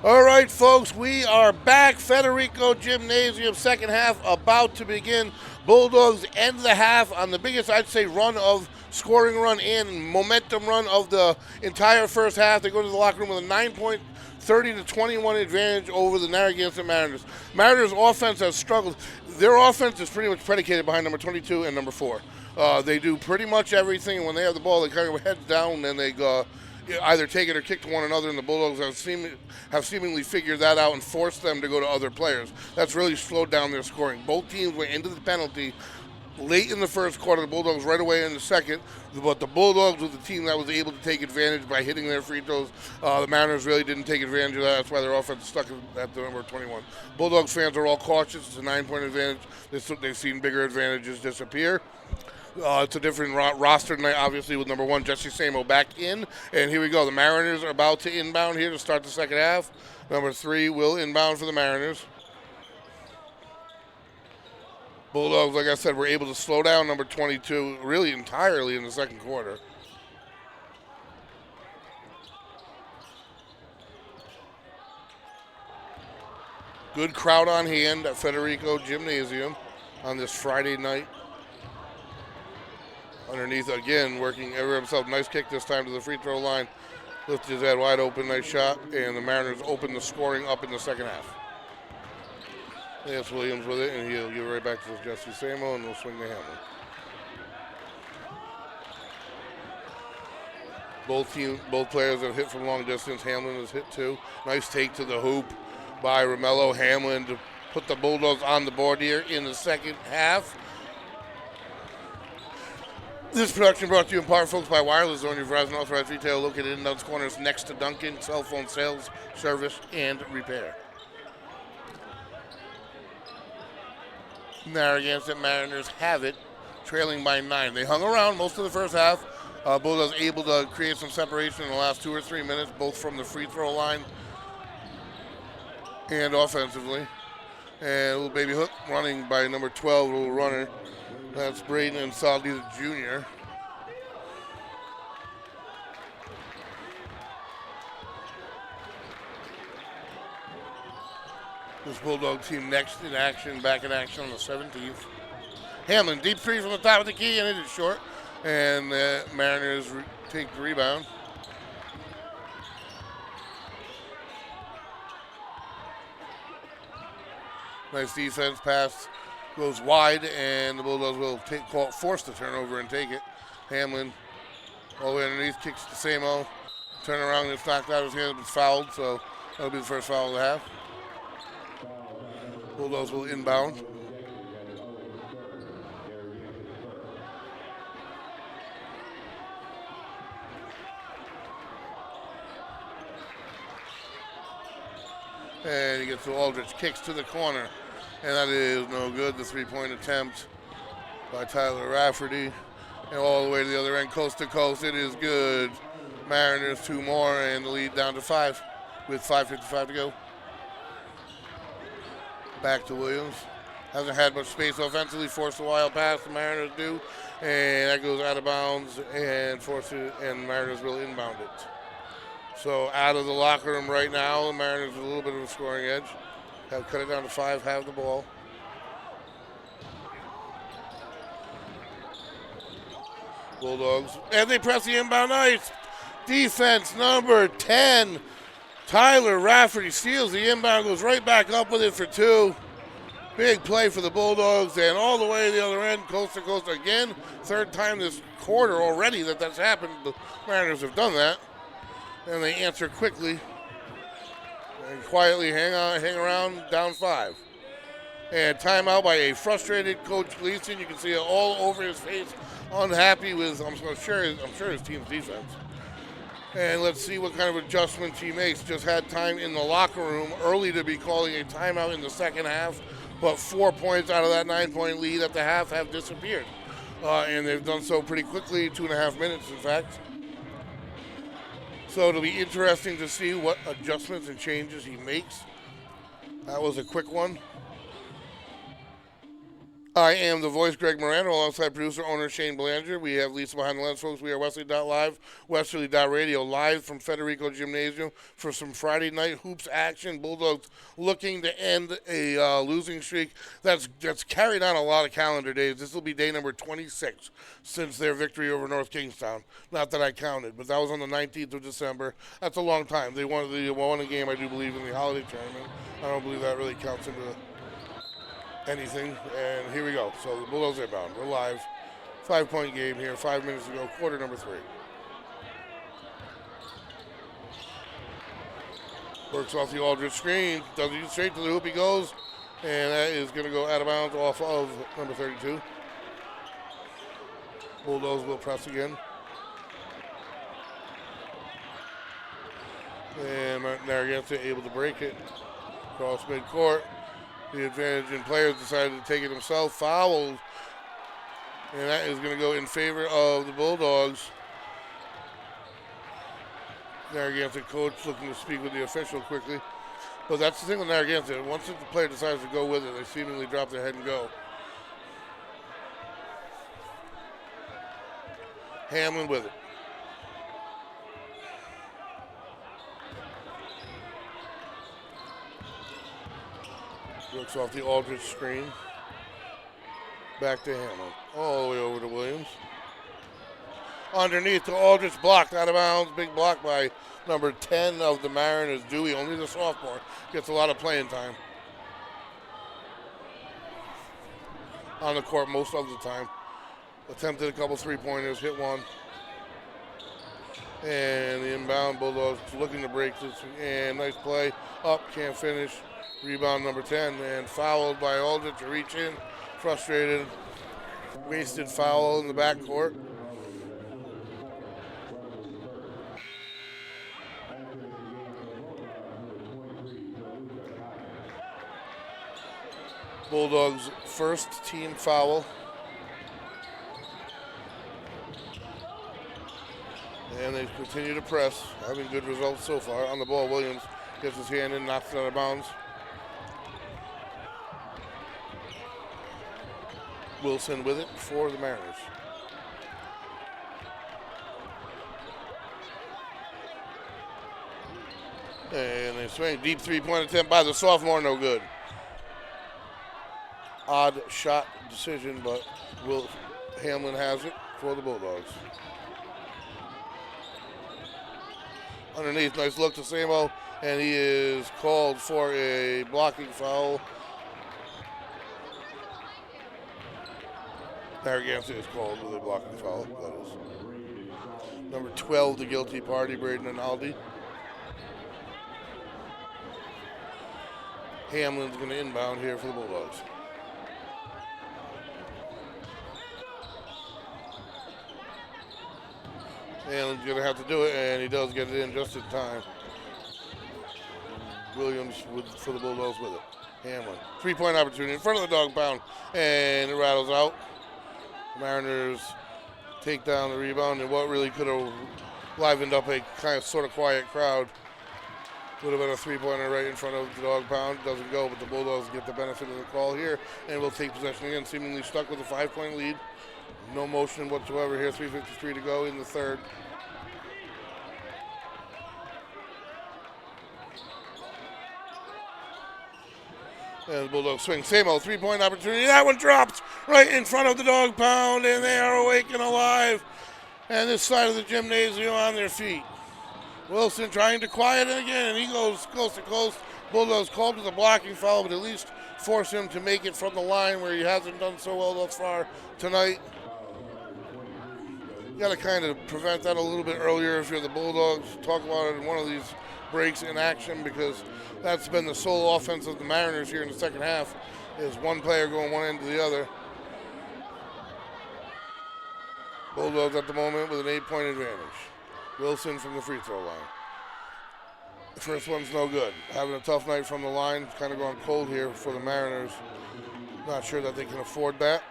All right, folks, we are back. Federico Gymnasium, second half about to begin. Bulldogs end the half on the biggest, I'd say, scoring run and momentum run of the entire first half. They go to the locker room with a 9-point, 30-21 advantage over the Narragansett Mariners. Mariners offense has struggled. Their offense is pretty much predicated behind number 22 and number 4. They do pretty much everything. When they have the ball, they kind of heads down and they go either take it or kick to one another, and the Bulldogs have seemingly figured that out and forced them to go to other players. That's really slowed down their scoring. Both teams went into the penalty late in the first quarter. The Bulldogs right away in the second, but the Bulldogs was the team that was able to take advantage by hitting their free throws. The Mariners really didn't take advantage of that. That's why their offense is stuck at the number 21. Bulldogs fans are all cautious. It's a 9-point advantage. They've seen bigger advantages disappear. It's a different roster tonight, obviously, with number 1, Jesse Samo back in. And here we go. The Mariners are about to inbound here to start the second half. Number 3 will inbound for the Mariners. Bulldogs, like I said, were able to slow down number 22 really entirely in the second quarter. Good crowd on hand at Federico Gymnasium on this Friday night. Underneath, again, working ever himself. Nice kick this time to the free throw line. Lifted his head wide open, nice shot. And the Mariners open the scoring up in the second half. Lance Williams with it, and he'll give it right back to Jesse Samo, and they'll swing the hammer. Both players have hit from long distance. Hamlin has hit too. Nice take to the hoop by Romello. Hamlin to put the Bulldogs on the board here in the second half. This production brought to you in part, folks, by Wireless Zone, your Verizon authorized retailer located in Dunn's Corners next to Duncan. Cell phone sales, service, and repair. Narragansett Mariners have it, trailing by 9. They hung around most of the first half. Bulldogs able to create some separation in the last 2 or 3 minutes, both from the free throw line and offensively. And a little baby hook running by number 12, little runner. That's Braden and Saldi the junior. This Bulldog team next in action, back in action on the 17th. Hamlin, deep three from the top of the key, and it is short. And the Mariners take the rebound. Nice defense pass. Goes wide, and the Bulldogs will force the turnover and take it. Hamlin, all the way underneath, kicks to Samo. Turn around, it's knocked out of his hand, but fouled, so that'll be the first foul of the half. Bulldogs will inbound. And he gets to Aldrich, kicks to the corner. And that is no good. The three-point attempt by Tyler Rafferty. And all the way to the other end, coast to coast. It is good. Mariners 2 more, and the lead down to 5 with 5:55 to go. Back to Williams. Hasn't had much space offensively. Forced a wild pass. The Mariners do. And that goes out of bounds and Mariners will inbound it. So out of the locker room right now, the Mariners with a little bit of a scoring edge. Have cut it down to 5, have the ball. Bulldogs. And they press the inbound ice. Defense number 10. Tyler Rafferty steals the inbound, goes right back up with it for 2. Big play for the Bulldogs, and all the way to the other end, coast to coast again. Third time this quarter already that's happened. The Mariners have done that. And they answer quickly. And quietly hang around, down 5. And timeout by a frustrated Coach Gleason. You can see it all over his face, unhappy with, I'm sure his team's defense. And let's see what kind of adjustments he makes. Just had time in the locker room early to be calling a timeout in the second half, but 4 points out of that 9-point lead at the half have disappeared. And they've done so pretty quickly, 2.5 minutes, in fact. So it'll be interesting to see what adjustments and changes he makes. That was a quick one. I am the voice, Greg Morano, alongside producer, owner Shane Belanger. We have Lisa behind the lens, folks. We are Westerly.live, Westerly.radio, live from Federico Gymnasium for some Friday night hoops action. Bulldogs looking to end a losing streak that's carried on a lot of calendar days. This will be day number 26 since their victory over North Kingstown. Not that I counted, but that was on the 19th of December. That's a long time. They won a game, I do believe, in the holiday tournament. I don't believe that really counts into anything, and here we go. So the Bulldogs are bound. We're live. 5-point game here, 5 minutes to go, quarter number 3. Works off the Aldridge screen, does it straight to the hoop he goes, and that is going to go out of bounds off of number 32. Bulldogs will press again. And Narragansett able to break it. Cross midcourt. The advantage in players decided to take it himself. Fouled. And that is going to go in favor of the Bulldogs. Narragansett coach looking to speak with the official quickly. But that's the thing with Narragansett. Once the player decides to go with it, they seemingly drop their head and go. Hamlin with it. Works off the Aldridge screen. Back to Hamlin. All the way over to Williams. Underneath to Aldridge, blocked out of bounds. Big block by number 10 of the Mariners, Dewey. Only the sophomore. Gets a lot of playing time. On the court most of the time. Attempted a couple three-pointers, hit one. And the inbound Bulldogs looking to break this. And nice play. Up, can't finish. Rebound number 10, and fouled by Aldridge to reach in. Frustrated. Wasted foul in the backcourt. Bulldogs' first team foul. And they continue to press, having good results so far. On the ball, Williams gets his hand in, knocks it out of bounds. Wilson with it for the Mariners. And they swing. Deep three-point attempt by the sophomore, no good. Odd shot decision, but Hamlin has it for the Bulldogs. Underneath, nice look to Samo, and he is called for a blocking foul. Narragansett is called with a blocking foul, that is. Number 12, the guilty party, Braden Rinaldi. Hamlin's going to inbound here for the Bulldogs. Hamlin's going to have to do it, and he does get it in just in time. Williams for the Bulldogs with it. Hamlin, three-point opportunity in front of the dog pound, and it rattles out. Mariners take down the rebound, and what really could have livened up a kind of sort of quiet crowd would have been a three-pointer right in front of the dog pound. Doesn't go, but the Bulldogs get the benefit of the call here, and will take possession again, seemingly stuck with a 5-point lead. No motion whatsoever here, 3:53 to go in the third. And the Bulldogs swing. Samo, three-point opportunity. That one drops right in front of the dog pound, and they are awake and alive. And this side of the gymnasium on their feet. Wilson trying to quiet it again, and he goes close to close. Bulldogs called with a blocking foul, but at least force him to make it from the line where he hasn't done so well thus far tonight. You got to kind of prevent that a little bit earlier if you're the Bulldogs. Talk about it in one of these breaks in action, because that's been the sole offense of the Mariners here in the second half, is one player going one end to the other. Bulldogs at the moment with an 8-point advantage. Wilson from the free throw line. The first one's no good. Having a tough night from the line. Kind of going cold here for the Mariners. Not sure that they can afford that.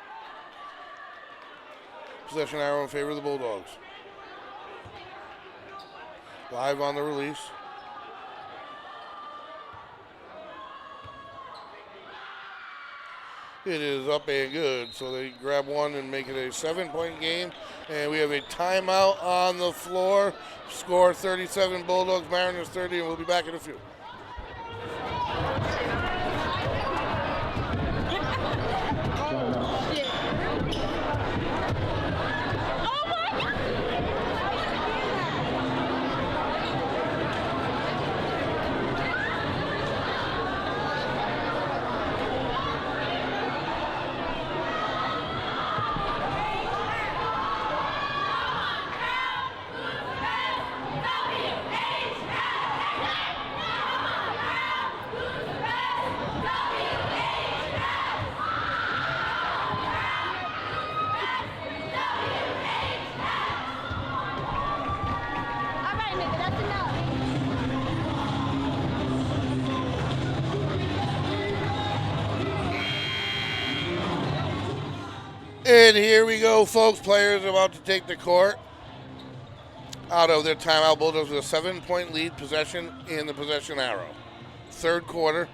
Possession arrow in favor of the Bulldogs. Live on the release. It is up and good. So they grab one and make it a 7-point game. And we have a timeout on the floor. Score 37 Bulldogs, Mariners 30, and we'll be back in a few. And here we go, folks. Players are about to take the court out of their timeout. Bulldogs with a 7-point lead, possession in the possession arrow. Third quarter,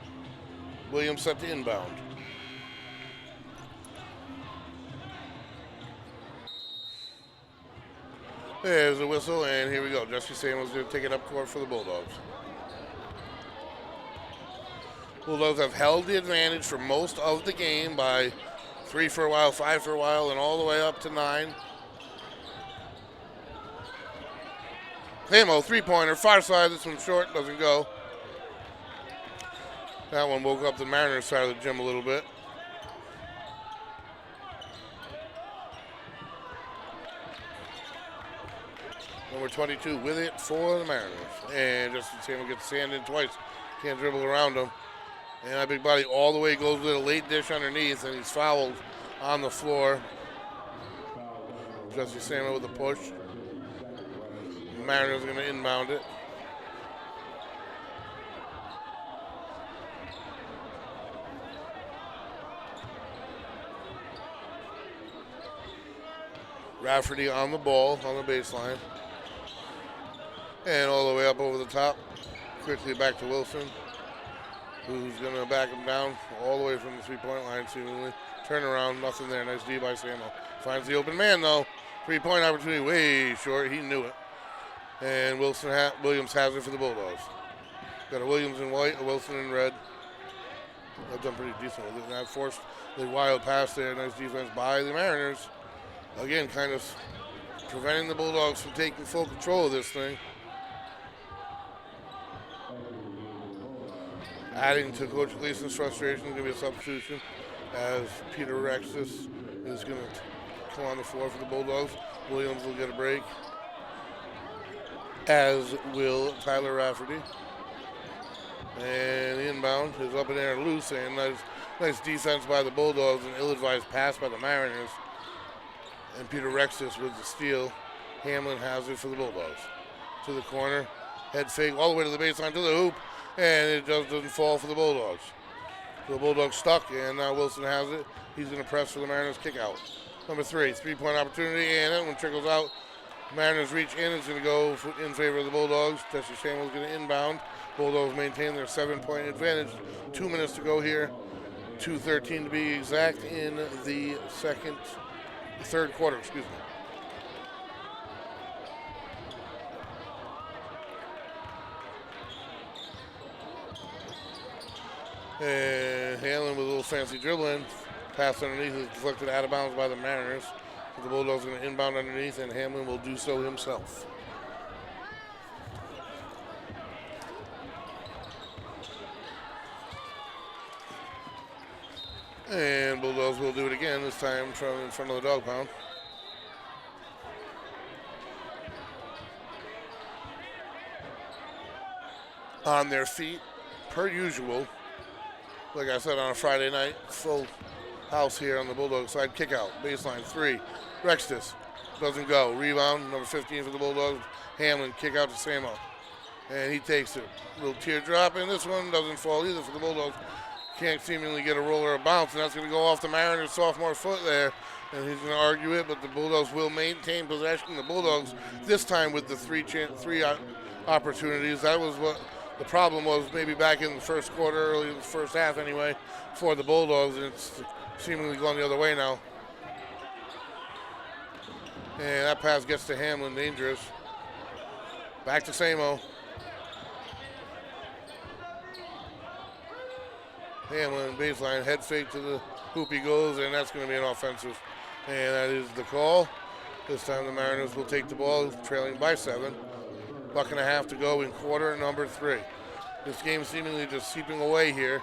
Williams set to inbound. There's a whistle, and here we go. Jesse Samuels going to take it up court for the Bulldogs. Bulldogs have held the advantage for most of the game by 3 for a while, 5 for a while, and all the way up to 9. Hamo, three-pointer, far side. This one's short, doesn't go. That one woke up the Mariners side of the gym a little bit. Number 22 with it for the Mariners. And Justin Samuel gets sand in twice. Can't dribble around him. And that big body all the way goes with a late dish underneath, and he's fouled on the floor. Jesse Samuel with a push. The Mariners are going to inbound it. Rafferty on the ball, on the baseline. And all the way up over the top. Quickly back to Wilson, who's going to back him down all the way from the three-point line, seemingly. Turn around, nothing there. Nice D by Samuel. Finds the open man, though. Three-point opportunity way short. He knew it. And Williams has it for the Bulldogs. Got a Williams in white, a Wilson in red. They've done pretty decent with it. And that forced the wild pass there. Nice defense by the Mariners. Again, kind of preventing the Bulldogs from taking full control of this thing. Adding to Coach Gleason's frustration, going to be a substitution as Peter Rexis is going to come on the floor for the Bulldogs. Williams will get a break, as will Tyler Rafferty. And the inbound is up in there loose, and nice defense by the Bulldogs, and ill-advised pass by the Mariners. And Peter Rexis with the steal. Hamlin has it for the Bulldogs. To the corner, head fake all the way to the baseline, to the hoop. And it just doesn't fall for the Bulldogs. So the Bulldogs stuck, and now Wilson has it. He's going to press for the Mariners kick out. Number 3, three-point opportunity, and that one trickles out. Mariners reach in. It's going to go in favor of the Bulldogs. Jesse Samuel's going to inbound. Bulldogs maintain their 7-point advantage. 2 minutes to go here. 2:13 to be exact in the third quarter, excuse me. And Hamlin with a little fancy dribbling. Pass underneath is deflected out of bounds by the Mariners. So the Bulldogs are going to inbound underneath, and Hamlin will do so himself. And Bulldogs will do it again, this time from in front of the dog pound. On their feet, per usual. Like I said, on a Friday night, full house here on the Bulldog side. Kick out, baseline 3. Rextis doesn't go. Rebound, number 15 for the Bulldogs. Hamlin, kick out to Samo. And he takes it. Little teardrop, and this one doesn't fall either for the Bulldogs. Can't seemingly get a roll or a bounce, and that's going to go off the Mariners' sophomore foot there. And he's going to argue it, but the Bulldogs will maintain possession. The Bulldogs, this time with the three opportunities. That was what the problem was maybe back in the first quarter, early in the first half anyway, for the Bulldogs. And it's seemingly going the other way now. And that pass gets to Hamlin, dangerous. Back to Samo. Hamlin, baseline, head fake to the hoop he goes, and that's going to be an offensive. And that is the call. This time the Mariners will take the ball, trailing by 7. Buck and a half to go in quarter number 3. This game seemingly just seeping away here.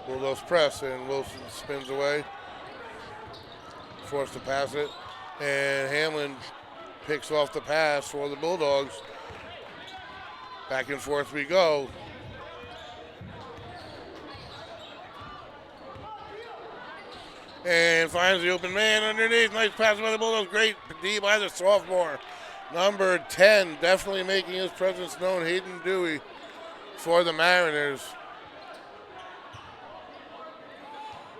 Bulldogs press, and Wilson spins away. Forced to pass it. And Hamlin picks off the pass for the Bulldogs. Back and forth we go. And finds the open man underneath. Nice pass by the Bulldogs. Great D by the sophomore. Number 10, definitely making his presence known, Hayden Dewey for the Mariners.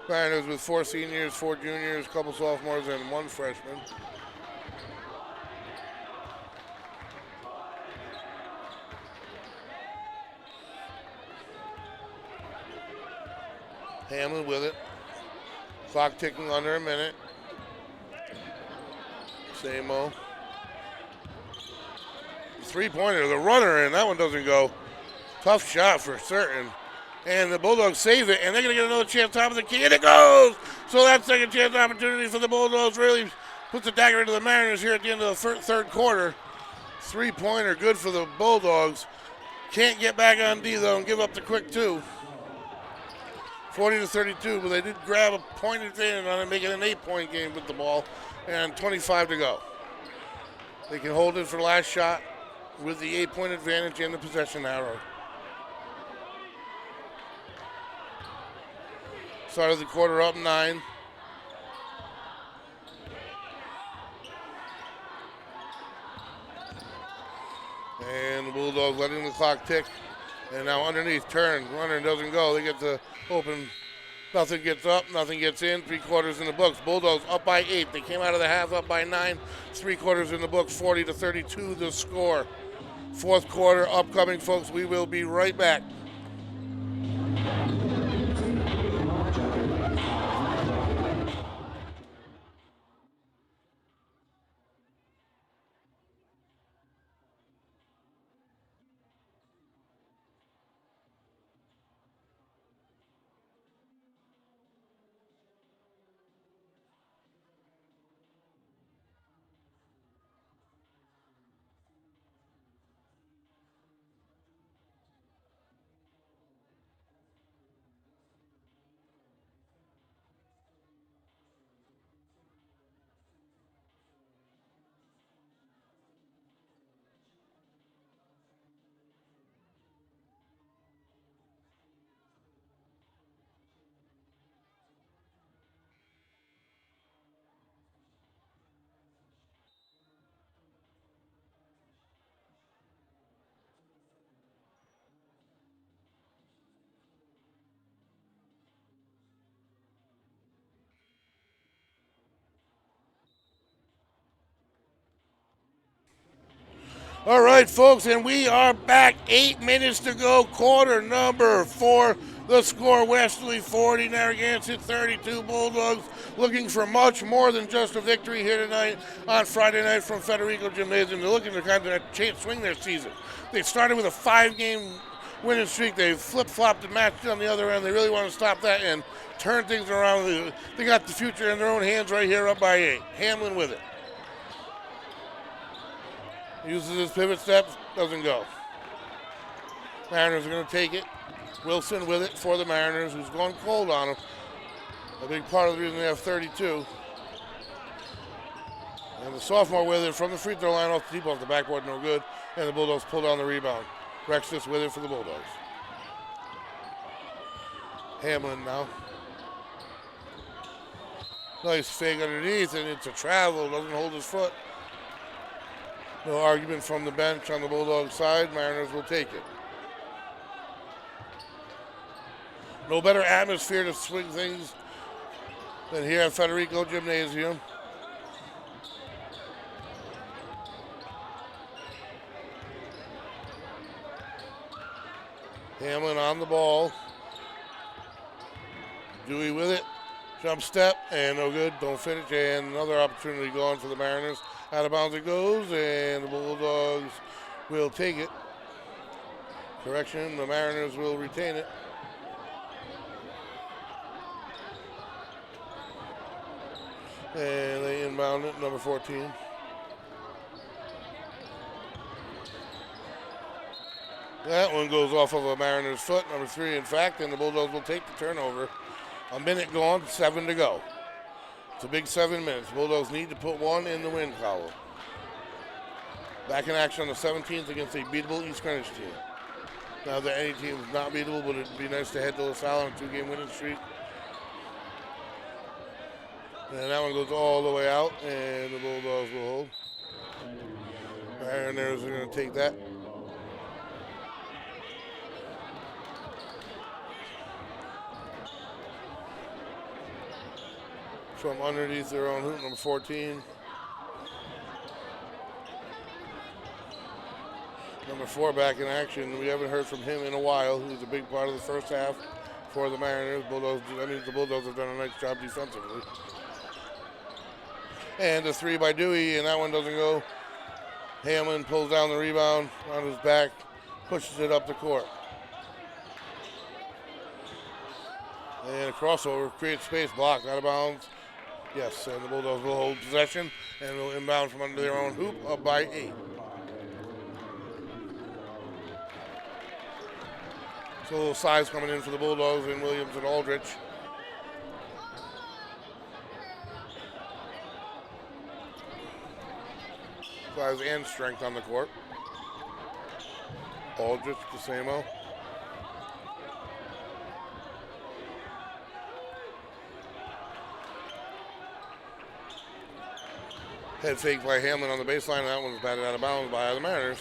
Mariners with 4 seniors, 4 juniors, a couple sophomores, and 1 freshman. Hamlin with it. Clock ticking under a minute. Samo. 3-pointer, the runner, and that one doesn't go. Tough shot for certain. And the Bulldogs save it, and they're going to get another chance top of the key, and it goes! So that second chance opportunity for the Bulldogs really puts a dagger into the Mariners here at the end of the third quarter. 3-pointer, good for the Bulldogs. Can't get back on D, though, and give up the quick 2. 40-32, but they did grab a point advantage on it, making an 8-point game with the ball, and 25 to go. They can hold it for the last shot with the 8-point advantage and the possession arrow. Started the quarter up 9. And the Bulldogs letting the clock tick. And now underneath, turn, runner doesn't go. They get the open, nothing gets up, nothing gets in, 3 quarters in the books. Bulldogs up by 8. They came out of the half up by 9, 3 quarters in the books, 40-32 the score. Fourth quarter upcoming, folks. We will be right back. All right, folks, and we are back. 8 minutes to go, quarter number 4. The score, Westerly 40, Narragansett 32. Bulldogs looking for much more than just a victory here tonight on Friday night from Federico Gymnasium. They're looking to kind of swing their season. They started with a 5-game winning streak. They flip-flopped and matched on the other end. They really want to stop that and turn things around. They got the future in their own hands right here, up by 8. Hamlin with it. Uses his pivot steps, doesn't go. Mariners are going to take it. Wilson with it for the Mariners, who's going cold on them. A big part of the reason they have 32. And the sophomore with it from the free throw line off the deep off the backboard, no good. And the Bulldogs pull down the rebound. Rexus with it for the Bulldogs. Hamlin now. Nice fake underneath, and it's a travel, doesn't hold his foot. No argument from the bench on the Bulldogs side. Mariners will take it. No better atmosphere to swing things than here at Federico Gymnasium. Hamlin on the ball. Dewey with it. Jump step, and no good. Don't finish, and another opportunity gone for the Mariners. Out of bounds it goes, and the Bulldogs will take it. Correction, the Mariners will retain it. And they inbound it, number 14. That one goes off of a Mariners foot, number 3, in fact, and the Bulldogs will take the turnover. A minute gone, 7 to go. It's a big 7 minutes. Bulldogs need to put one in the win column. Back in action on the 17th against a beatable East Greenwich team. Now that any team is not beatable, but it'd be nice to head to LaSalle on a 2-game winning streak. And that one goes all the way out, and the Bulldogs will hold. Mariners are going to take that. From underneath their own hoop, number 14. Number 4 back in action. We haven't heard from him in a while. He was a big part of the first half for the Mariners. That means the Bulldogs have done a nice job defensively. And a 3 by Dewey, and that one doesn't go. Hamlin pulls down the rebound on his back, pushes it up the court. And a crossover, creates space, blocked, out of bounds. Yes, and the Bulldogs will hold possession and will inbound from under their own hoop, up by 8. So a little size coming in for the Bulldogs in Williams and Aldrich. Size and strength on the court. Aldrich, the same-o. Head fake by Hamlin on the baseline. That one's batted out of bounds by the Mariners.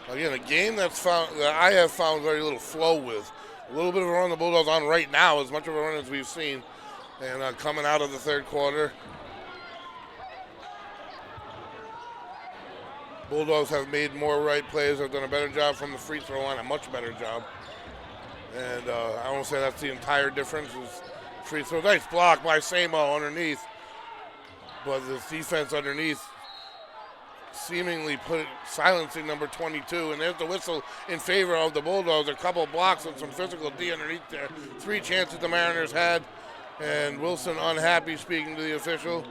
Again, a game that I have found very little flow with. A little bit of a run the Bulldogs on right now, as much of a run as we've seen. And coming out of the third quarter, Bulldogs have made more right plays. Have done a better job from the free throw line, a much better job. And I won't say that's the entire difference. Is free throw. Nice block by Samo underneath. But this defense underneath seemingly silencing number 22. And there's the whistle in favor of the Bulldogs. A couple blocks and some physical D underneath there. 3 chances the Mariners had. And Wilson unhappy speaking to the official.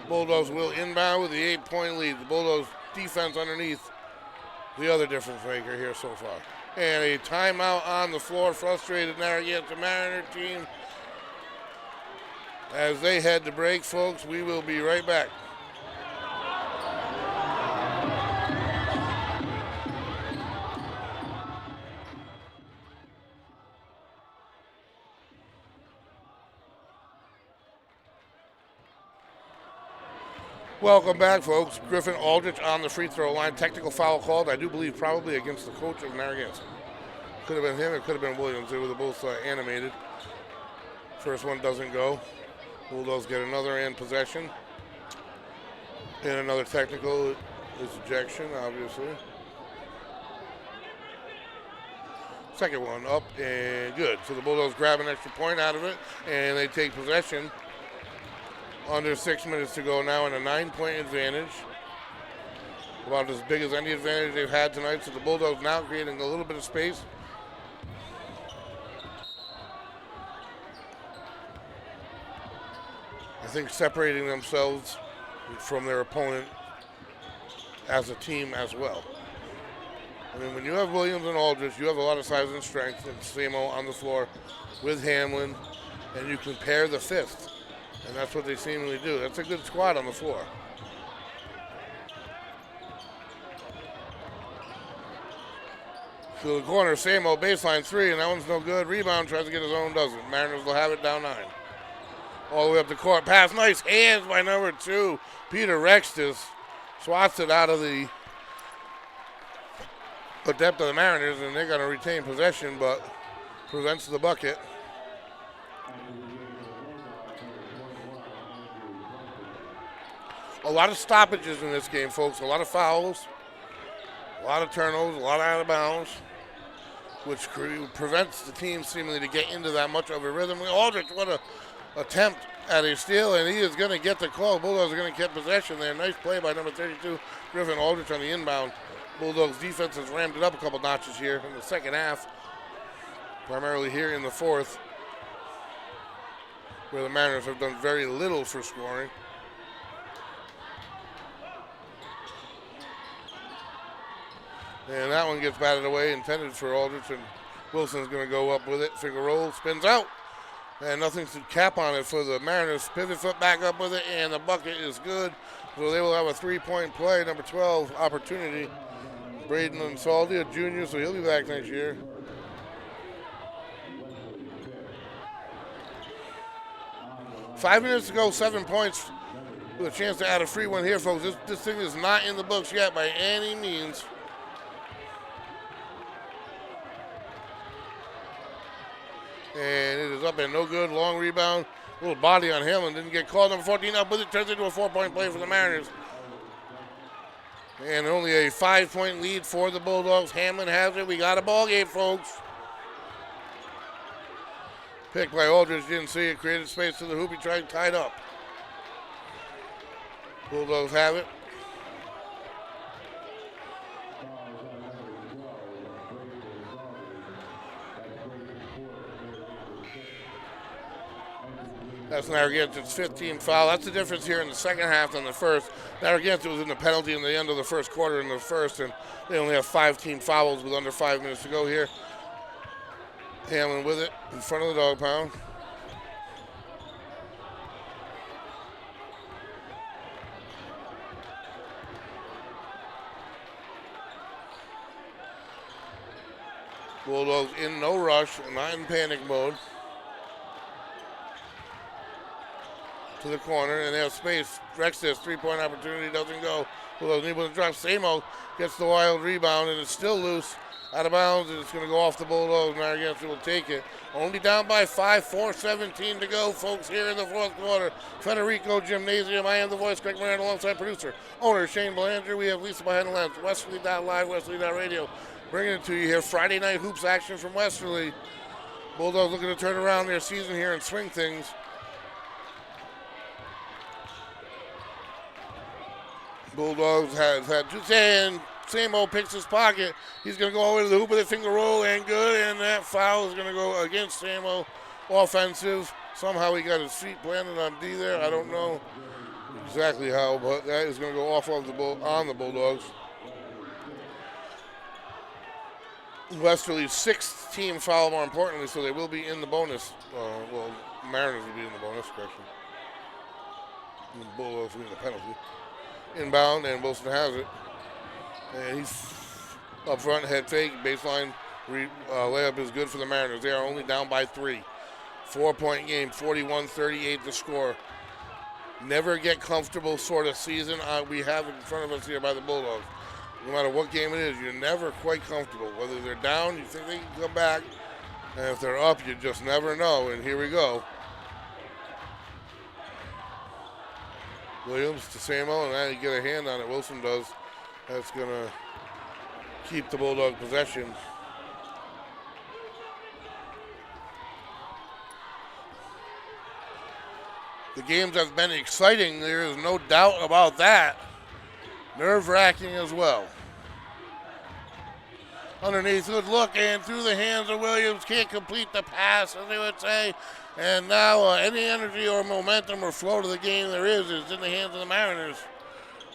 Bulldogs will inbound with the 8-point lead. The Bulldogs defense underneath the other difference maker here so far. And a timeout on the floor. Frustrated Narragansett Mariner team. As they head to break, folks, we will be right back. Welcome back, folks. Griffin Aldrich on the free throw line. Technical foul called, I do believe, probably against the coach of Narragansett. Could have been him, it could have been Williams. They were both animated. First one doesn't go. Bulldogs get another and possession. And another technical is ejection, obviously. Second one up and good. So the Bulldogs grab an extra point out of it, and they take possession. Under 6 minutes to go now, and a 9-point advantage. About as big as any advantage they've had tonight. So the Bulldogs now creating a little bit of space. I think separating themselves from their opponent as a team as well. I mean, when you have Williams and Aldrich, you have a lot of size and strength, and Samo on the floor with Hamlin, and you can pair the fifth, and that's what they seemingly do. That's a good squad on the floor. So the corner, Samo, baseline 3, and that one's no good. Rebound, tries to get his own, doesn't. Mariners will have it down 9. All the way up the court. Pass, nice hands by number 2. Peter Rextis swats it out of the depth of the Mariners, and they're going to retain possession, but prevents the bucket. A lot of stoppages in this game, folks. A lot of fouls, a lot of turnovers, a lot of out of bounds, which prevents the team seemingly to get into that much of a rhythm. Aldrich, what a attempt at a steal, and he is going to get the call. Bulldogs are going to get possession there. Nice play by number 32, Griffin Aldrich on the inbound. Bulldogs defense has rammed it up a couple notches here in the second half, primarily here in the fourth, where the Mariners have done very little for scoring. And that one gets batted away, intended for Aldrich, and Wilson's going to go up with it. Finger roll, spins out, and nothing to cap on it for the Mariners. Pivot foot back up with it, and the bucket is good. So they will have a three-point play, number 12 opportunity. Braden Unsaldi, a junior, so he'll be back next year. Five minutes to go, 7 points with a chance to add a free one here, folks. This thing is not in the books yet by any means. And it is up and no good. Long rebound. A little body on him and didn't get called. Number 14 up with it. Turns into a 4-point play for the Mariners. And only a 5-point lead for the Bulldogs. Hamlin has it. We got a ball game, folks. Pick by Aldridge. Didn't see it. Created space to the hoop. He tried tied up. Bulldogs have it. That's Narragansett's 15th foul. That's the difference here in the second half than the first. Narragansett was in the penalty in the end of the first quarter in the first, and they only have 5 team fouls with under 5 minutes to go here. Hamlin with it in front of the dog pound. Bulldogs in no rush, not in panic mode. To the corner, and they have space. Rex's 3-point opportunity doesn't go. Bulldogs need to drop. Samo gets the wild rebound, and it's still loose, out of bounds, and it's going to go off the Bulldogs. Narragansett will take it. Only down by 5, 4:17 to go, folks, here in the fourth quarter. Federico Gymnasium. I am the voice, Craig Moran, alongside producer, owner Shane Belanger. We have Lisa behind the lens. Westerly.live, Westerly.radio. Bringing it to you here. Friday night hoops action from Westerly. Bulldogs looking to turn around their season here and swing things. Bulldogs has had 2 and Samo picks his pocket. He's going to go all the way to the hoop with a finger roll and good, and that foul is going to go against Samo. Offensive. Somehow he got his feet planted on D there. I don't know exactly how, but that is going to go off of on the Bulldogs. Westerly's 6th team foul, more importantly, so they will be in the bonus. Well, Mariners will be in the bonus, correction. And the Bulldogs will be in the penalty. Inbound, and Wilson has it. And he's up front, head fake, baseline layup is good for the Mariners. They are only down by 3. 4-point game, 41-38 the score. Never get comfortable sort of season we have in front of us here by the Bulldogs. No matter what game it is, you're never quite comfortable. Whether they're down, you think they can come back. And if they're up, you just never know. And here we go. Williams to Samo, and now you get a hand on it. Wilson does. That's going to keep the Bulldog possession. The games have been exciting. There is no doubt about that. Nerve-wracking as well. Underneath, good look, and through the hands of Williams. Can't complete the pass, as they would say. And now any energy or momentum or flow to the game there is in the hands of the Mariners.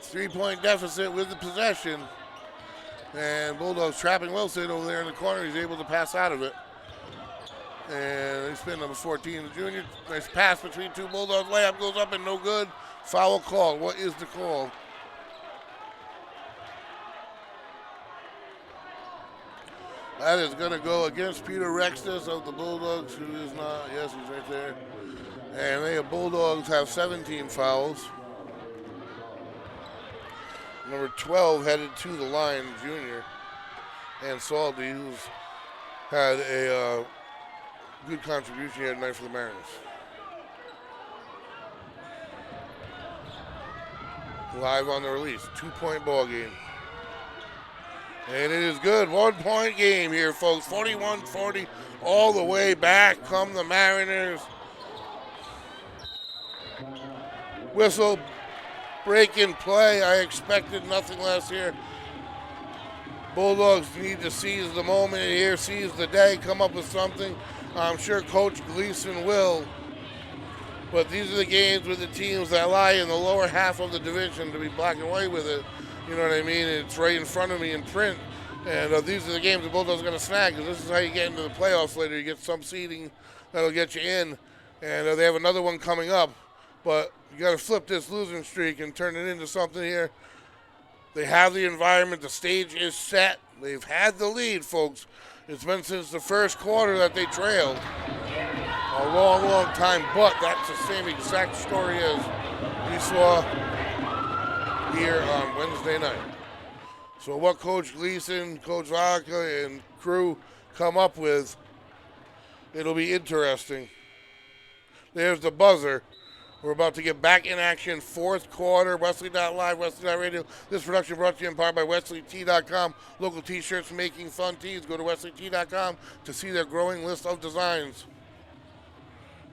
3-point deficit with the possession. And Bulldogs trapping Wilson over there in the corner. He's able to pass out of it. And they spin number 14, the junior. Nice pass between 2 Bulldogs. Layup goes up and no good. Foul call. What is the call? That is going to go against Peter Rextus of the Bulldogs, who is not. Yes, he's right there. And the Bulldogs have 17 fouls. Number 12 headed to the line, junior. And Saldi, who's had a good contribution here tonight for the Mariners. Live on the release. 2-point ball game. And it is good. 1-point game here, folks. 41-40 all the way back come the Mariners. Whistle, break in play. I expected nothing less here. Bulldogs need to seize the moment here, seize the day, come up with something. I'm sure Coach Gleason will. But these are the games with the teams that lie in the lower half of the division, to be black and white with it. You know what I mean? It's right in front of me in print. And these are the games the Bulldogs are going to snag, because this is how you get into the playoffs later. You get some seeding that'll get you in. And they have another one coming up. But you got to flip this losing streak and turn it into something here. They have the environment. The stage is set. They've had the lead, folks. It's been since the first quarter that they trailed. A long, long time, but that's the same exact story as we saw here on Wednesday night. So what Coach Gleason, Coach Vodka, and crew come up with, it'll be interesting. There's the buzzer. We're about to get back in action, fourth quarter. Westerly.live, Westerly.radio. This production brought to you in part by WesterlyT.com. Local t-shirts making fun tees. Go to WesterlyT.com to see their growing list of designs.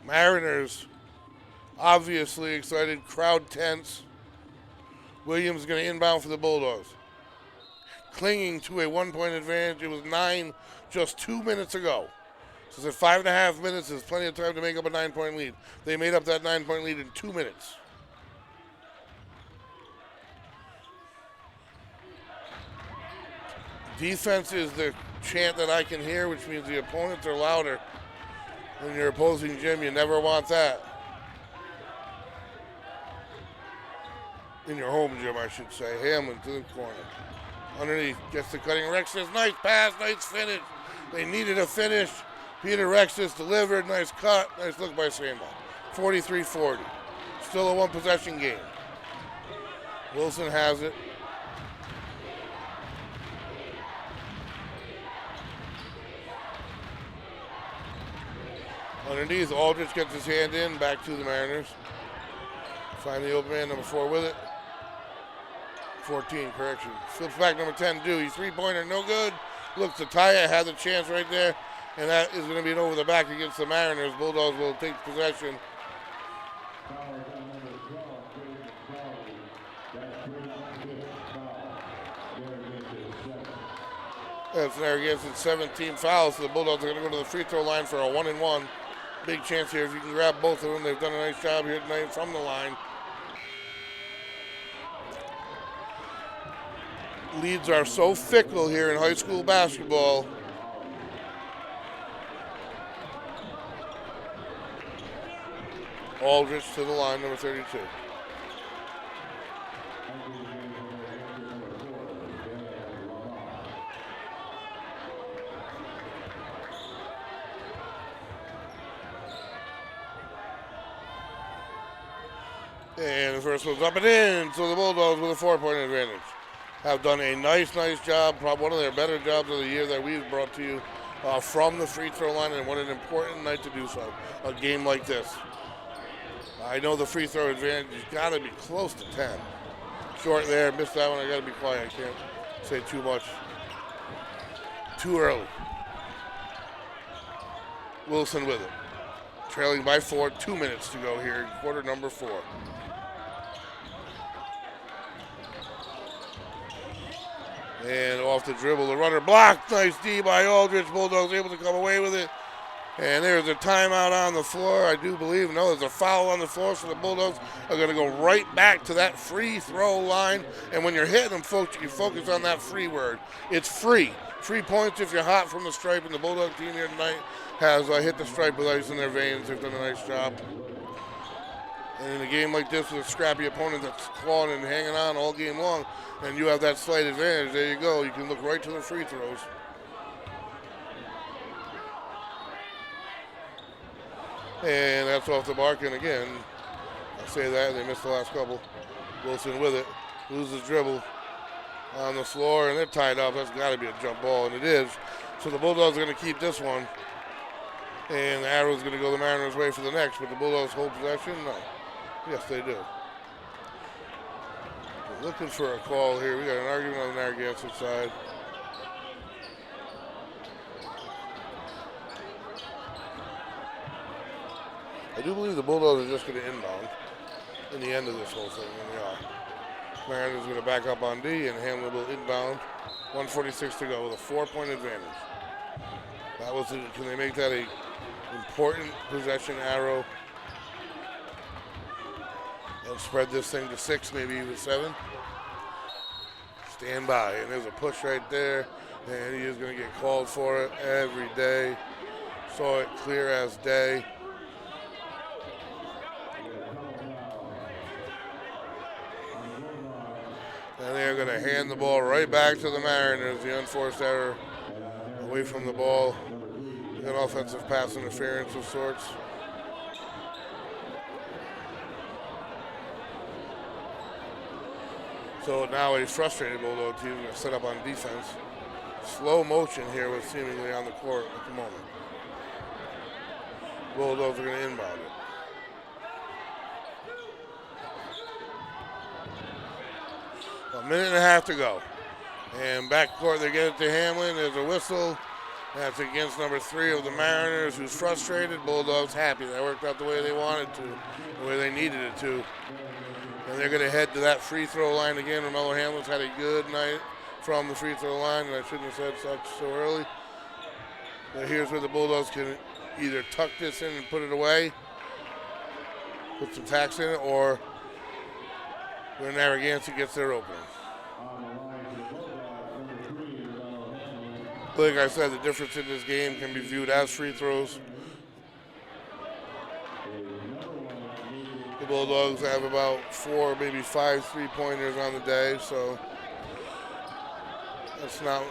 Mariners, obviously excited, crowd tense. Williams is going to inbound for the Bulldogs. Clinging to a 1-point advantage. It was 9 just 2 minutes ago. So at 5.5 minutes, there's plenty of time to make up a 9-point lead. They made up that 9-point lead in 2 minutes. Defense is the chant that I can hear, which means the opponents are louder. When you're opposing gym, you never want that. In your home gym, I should say. Hamlin to the corner. Underneath, gets the cutting. Rex says, nice pass, nice finish. They needed a finish. Peter Rexis delivered, nice cut, nice look by Samo. 43-40. Still a one-possession game. Wilson has it. Underneath, Aldrich gets his hand in, back to the Mariners. Find the open man, number 4 with it. 14, correction. Flips back, number 10, Dewey. Three-pointer, no good. Looks to tie it, had the chance right there. And that is going to be an over the back against the Mariners. Bulldogs will take possession. That's Narragansett's 17 fouls, so the Bulldogs are going to go to the free throw line for a 1-and-1. Big chance here if you can grab both of them. They've done a nice job here tonight from the line. Leads are so fickle here in high school basketball. Aldrich to the line, number 32. And the first one's up and in, so the Bulldogs with a 4-point advantage. Have done a nice job, probably one of their better jobs of the year that we've brought to you from the free throw line, and what an important night to do so, a game like this. I know the free throw advantage has got to be close to 10. Short there, missed that one, I got to be quiet, I can't say too much. Too early. Wilson with it. Trailing by 4, 2 minutes to go here, quarter number 4. And off the dribble, the runner blocked. Nice D by Aldrich. Bulldogs able to come away with it. And there's a timeout on the floor, I do believe. No, there's a foul on the floor, so the Bulldogs are going to go right back to that free throw line. And when you're hitting them, folks, you can focus on that free word. It's free. 3 points if you're hot from the stripe, and the Bulldog team here tonight has hit the stripe with ice in their veins. They've done a nice job. And in a game like this with a scrappy opponent that's clawing and hanging on all game long, and you have that slight advantage, there you go. You can look right to the free throws. And that's off the mark, and again, I say that, they missed the last couple. Wilson with it, loses dribble on the floor, and they're tied up. That's got to be a jump ball, and it is. So the Bulldogs are going to keep this one, and the arrow's going to go the Mariners' way for the next, but the Bulldogs hold possession? No. Yes, they do. We're looking for a call here. We got an argument on the Narragansett side. I do believe the Bulldogs are just going to inbound. in the end of this whole thing than they are. Mariners going to back up on D and Hamlin will inbound. 1:46 to go with a 4-point advantage. That was it. Can they make that a important possession arrow and spread this thing to 6, maybe even 7? Stand by, and there's a push right there, and he is going to get called for it every day. Saw it clear as day. And they're going to hand the ball right back to the Mariners. The unforced error away from the ball. An offensive pass interference of sorts. So now a frustrated Bulldog team is going to set up on defense. Slow motion here with seemingly on the court at the moment. Bulldogs are going to inbound it. A minute and a half to go. And backcourt, they get it to Hamlin. There's a whistle. That's against number 3 of the Mariners, who's frustrated. Bulldogs happy. That worked out the way they wanted to, the way they needed it to. And they're going to head to that free throw line again. Romello Hamlin's had a good night from the free throw line, and I shouldn't have said such so early. But here's where the Bulldogs can either tuck this in and put it away, put some tacks in it, or where Narragansett gets their opening. Like I said, the difference in this game can be viewed as free throws. The Bulldogs have about 4, maybe 5 3-pointers on the day, so that's not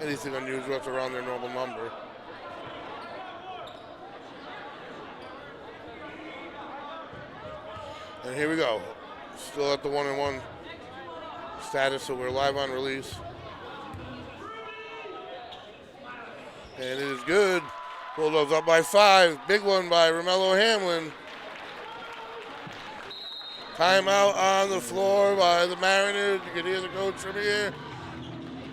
anything unusual. It's around their normal number. And here we go. Still at the 1-1 status, so we're live on release. And it is good. Bulldogs up by 5. Big one by Romello Hamlin. Timeout on the floor by the Mariners. You can hear the coach from here.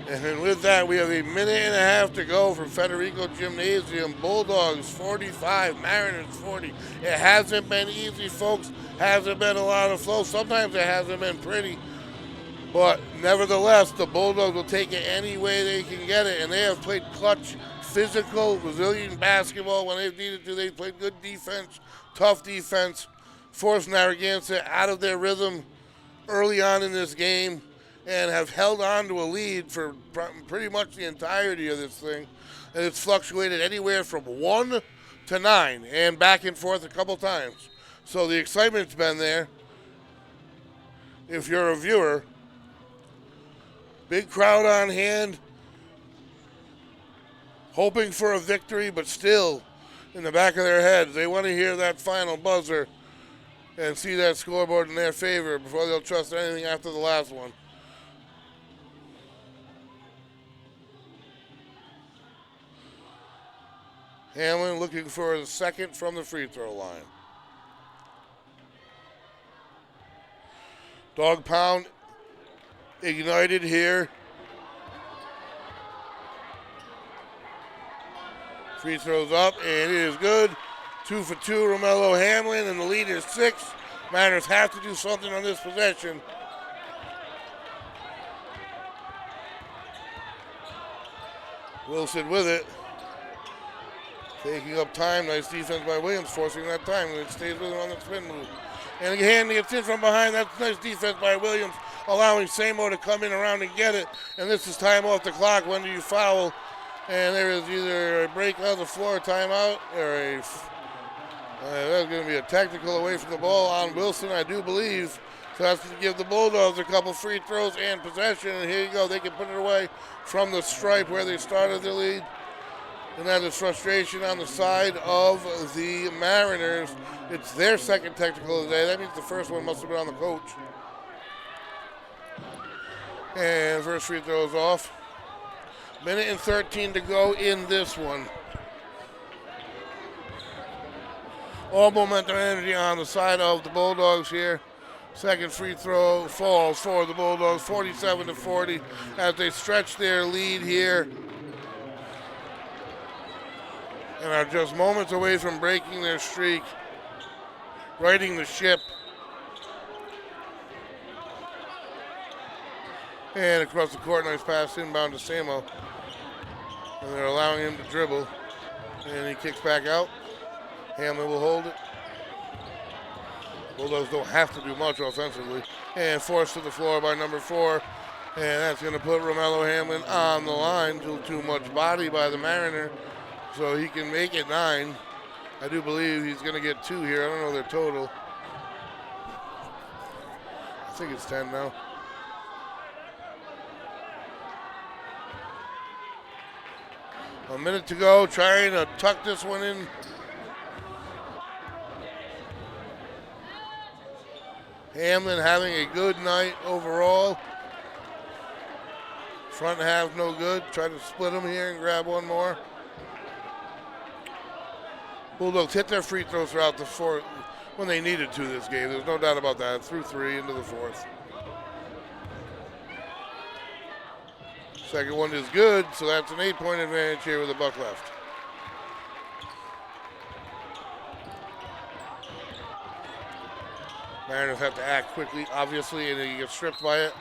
And then with that, we have a minute and a half to go from Federico Gymnasium. Bulldogs 45, Mariners 40. It hasn't been easy, folks. Hasn't been a lot of flow. Sometimes it hasn't been pretty. But nevertheless, the Bulldogs will take it any way they can get it. And they have played clutch, physical, resilient basketball when they've needed to. They've played good defense, tough defense, forced Narragansett out of their rhythm early on in this game, and have held on to a lead for pretty much the entirety of this thing. And it's fluctuated anywhere from 1 to 9 and back and forth a couple times. So the excitement's been there. If you're a viewer, big crowd on hand, hoping for a victory, but still in the back of their heads, they want to hear that final buzzer and see that scoreboard in their favor before they'll trust anything after the last one. Hamlin looking for the second from the free throw line. Dog pound ignited here. Free throws up, and it is good. 2 for 2, Romello Hamlin, and the lead is 6. Mariners have to do something on this possession. Wilson with it. Taking up time. Nice defense by Williams, forcing that time, and it stays with him on the spin move. And again, gets in from behind. That's nice defense by Williams, allowing Samo to come in around and get it. And this is time off the clock. When do you foul? And there is either a break on the floor, timeout, or that's going to be a technical away from the ball on Wilson, I do believe. So that's to give the Bulldogs a couple free throws and possession. And here you go. They can put it away from the stripe where they started the lead. And that is frustration on the side of the Mariners. It's their second technical of the day. That means the first one must have been on the coach. And first free throw is off. Minute and 13 to go in this one. All momentum and energy on the side of the Bulldogs here. Second free throw falls for the Bulldogs, 47-40, as they stretch their lead here and are just moments away from breaking their streak, righting the ship And across the court, nice pass inbound to Samo. And they're allowing him to dribble. And he kicks back out. Hamlin will hold it. Bulldogs don't have to do much offensively. And forced to the floor by number 4. And that's going to put Romello Hamlin on the line. Too much body by the Mariner. So he can make it 9. I do believe he's going to get 2 here. I don't know their total. I think it's 10 now. A minute to go, trying to tuck this one in. Hamlin having a good night overall. Front half no good. Try to split them here and grab one more. Bulldogs hit their free throws throughout the fourth when they needed to this game. There's no doubt about that. Through 3 into the fourth. Second one is good, so that's an 8-point advantage here with a buck left. Mariners have to act quickly, obviously, and he gets stripped by it.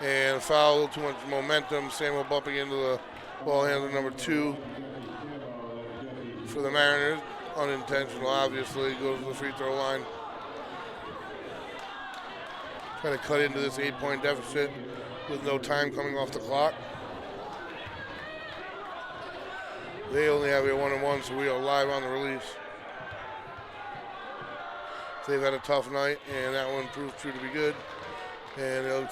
And a foul, a little too much momentum. Samuel bumping into the ball handler number 2 for the Mariners. Unintentional, obviously, goes to the free throw line. Trying to cut into this 8-point deficit with no time coming off the clock. They only have a 1-1, so we are live on the release. They've had a tough night, and that one proved true to be good. And they'll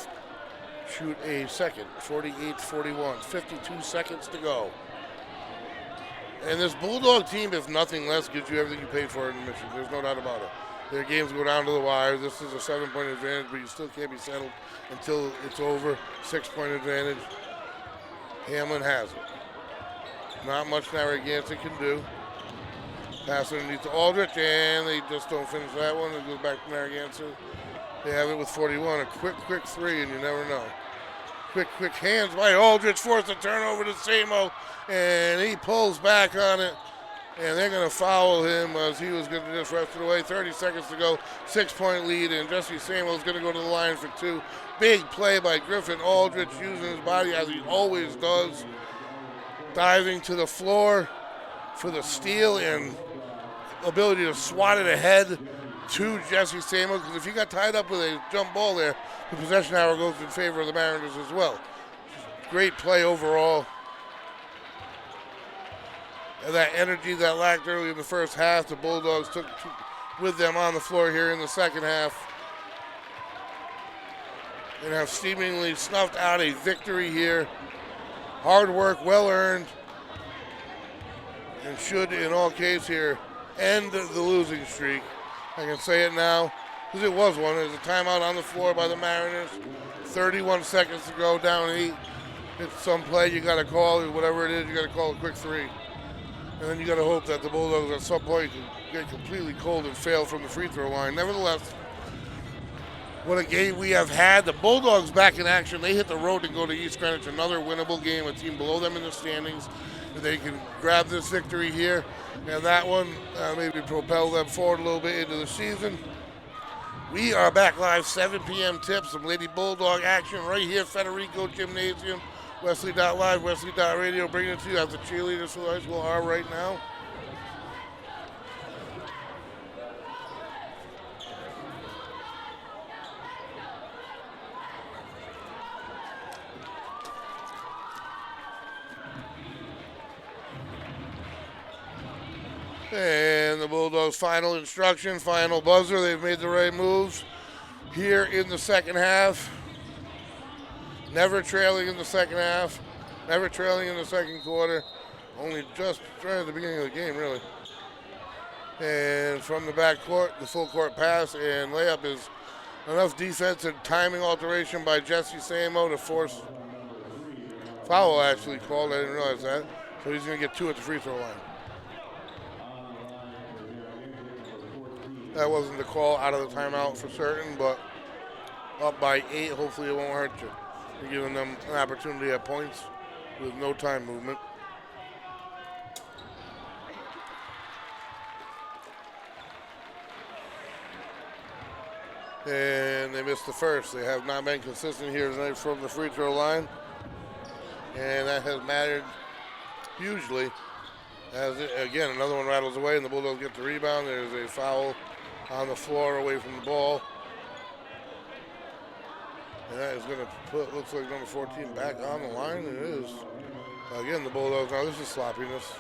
shoot a second, 48-41, 52 seconds to go. And this Bulldog team, if nothing less, gives you everything you paid for in the mission. There's no doubt about it. Their games go down to the wire. This is a 7-point advantage, but you still can't be settled until it's over. 6-point advantage. Hamlin has it. Not much Narragansett can do. Pass underneath to Aldrich, and they just don't finish that one. It goes back to Narragansett. They have it with 41. A quick 3, and you never know. Quick hands by Aldrich. Forced a turnover to Samo, and he pulls back on it. And they're going to foul him as he was going to just rush it away. 30 seconds to go. 6-point lead, and Jesse Samo is going to go to the line for 2. Big play by Griffin Aldrich, using his body as he always does. Diving to the floor for the steal and ability to swat it ahead to Jesse Samo. Because if you got tied up with a jump ball there, the possession hour goes in favor of the Mariners as well. Great play overall. And that energy that lacked early in the first half, the Bulldogs took with them on the floor here in the second half. And have seemingly snuffed out a victory here. Hard work, well earned. And should, in all cases here, end the losing streak. I can say it now, because it was one. There's a timeout on the floor by the Mariners. 31 seconds to go, down 8. It's some play you got to call, whatever it is, you got to call a quick 3. And then you got to hope that the Bulldogs at some point can get completely cold and fail from the free throw line. Nevertheless, what a game we have had. The Bulldogs back in action. They hit the road to go to East Greenwich, another winnable game, a team below them in the standings. They can grab this victory here, and that one maybe propel them forward a little bit into the season. We are back live, 7 p.m. tip, some Lady Bulldog action right here, Federico Gymnasium, Westerly.live, Westerly.radio, bringing it to you as the cheerleaders for the high school are right now. And the Bulldogs' final instruction, final buzzer. They've made the right moves here in the second half. Never trailing in the second half. Never trailing in the second quarter. Only just right at the beginning of the game, really. And from the back court, the full court pass and layup is enough defense and timing alteration by Jesse Samo to force foul actually called. I didn't realize that. So he's going to get 2 at the free throw line. That wasn't the call out of the timeout for certain, but up by 8, hopefully it won't hurt you. You're giving them an opportunity at points with no time movement. And they missed the first. They have not been consistent here tonight from the free throw line. And that has mattered hugely. Again, another one rattles away, and the Bulldogs get the rebound. There's a foul on the floor away from the ball. And that is going to put, looks like number 14 back on the line. It is. Again, the Bulldogs, now this is sloppiness.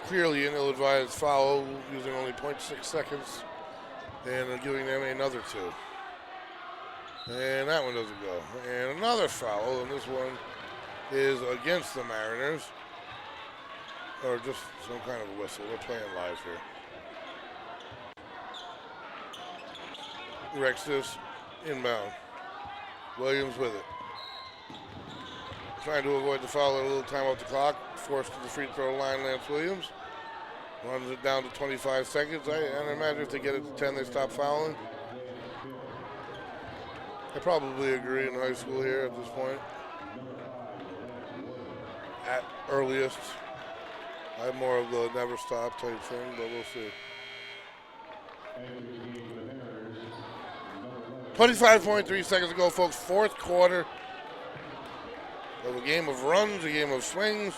Clearly an ill-advised foul, using only 0.6 seconds, and giving them another 2. And that one doesn't go. And another foul, and this one is against the Mariners. Or just some kind of a whistle. They're playing live here. Rexus inbound. Williams with it. Trying to avoid the foul, a little time off the clock. Forced to the free throw line, Lance Williams. Runs it down to 25 seconds. I imagine if they get it to 10, they stop fouling. I probably agree in high school here at this point. At earliest. I have more of the never stop type thing, but we'll see. 25.3 seconds to go, folks. Fourth quarter of a game of runs, a game of swings,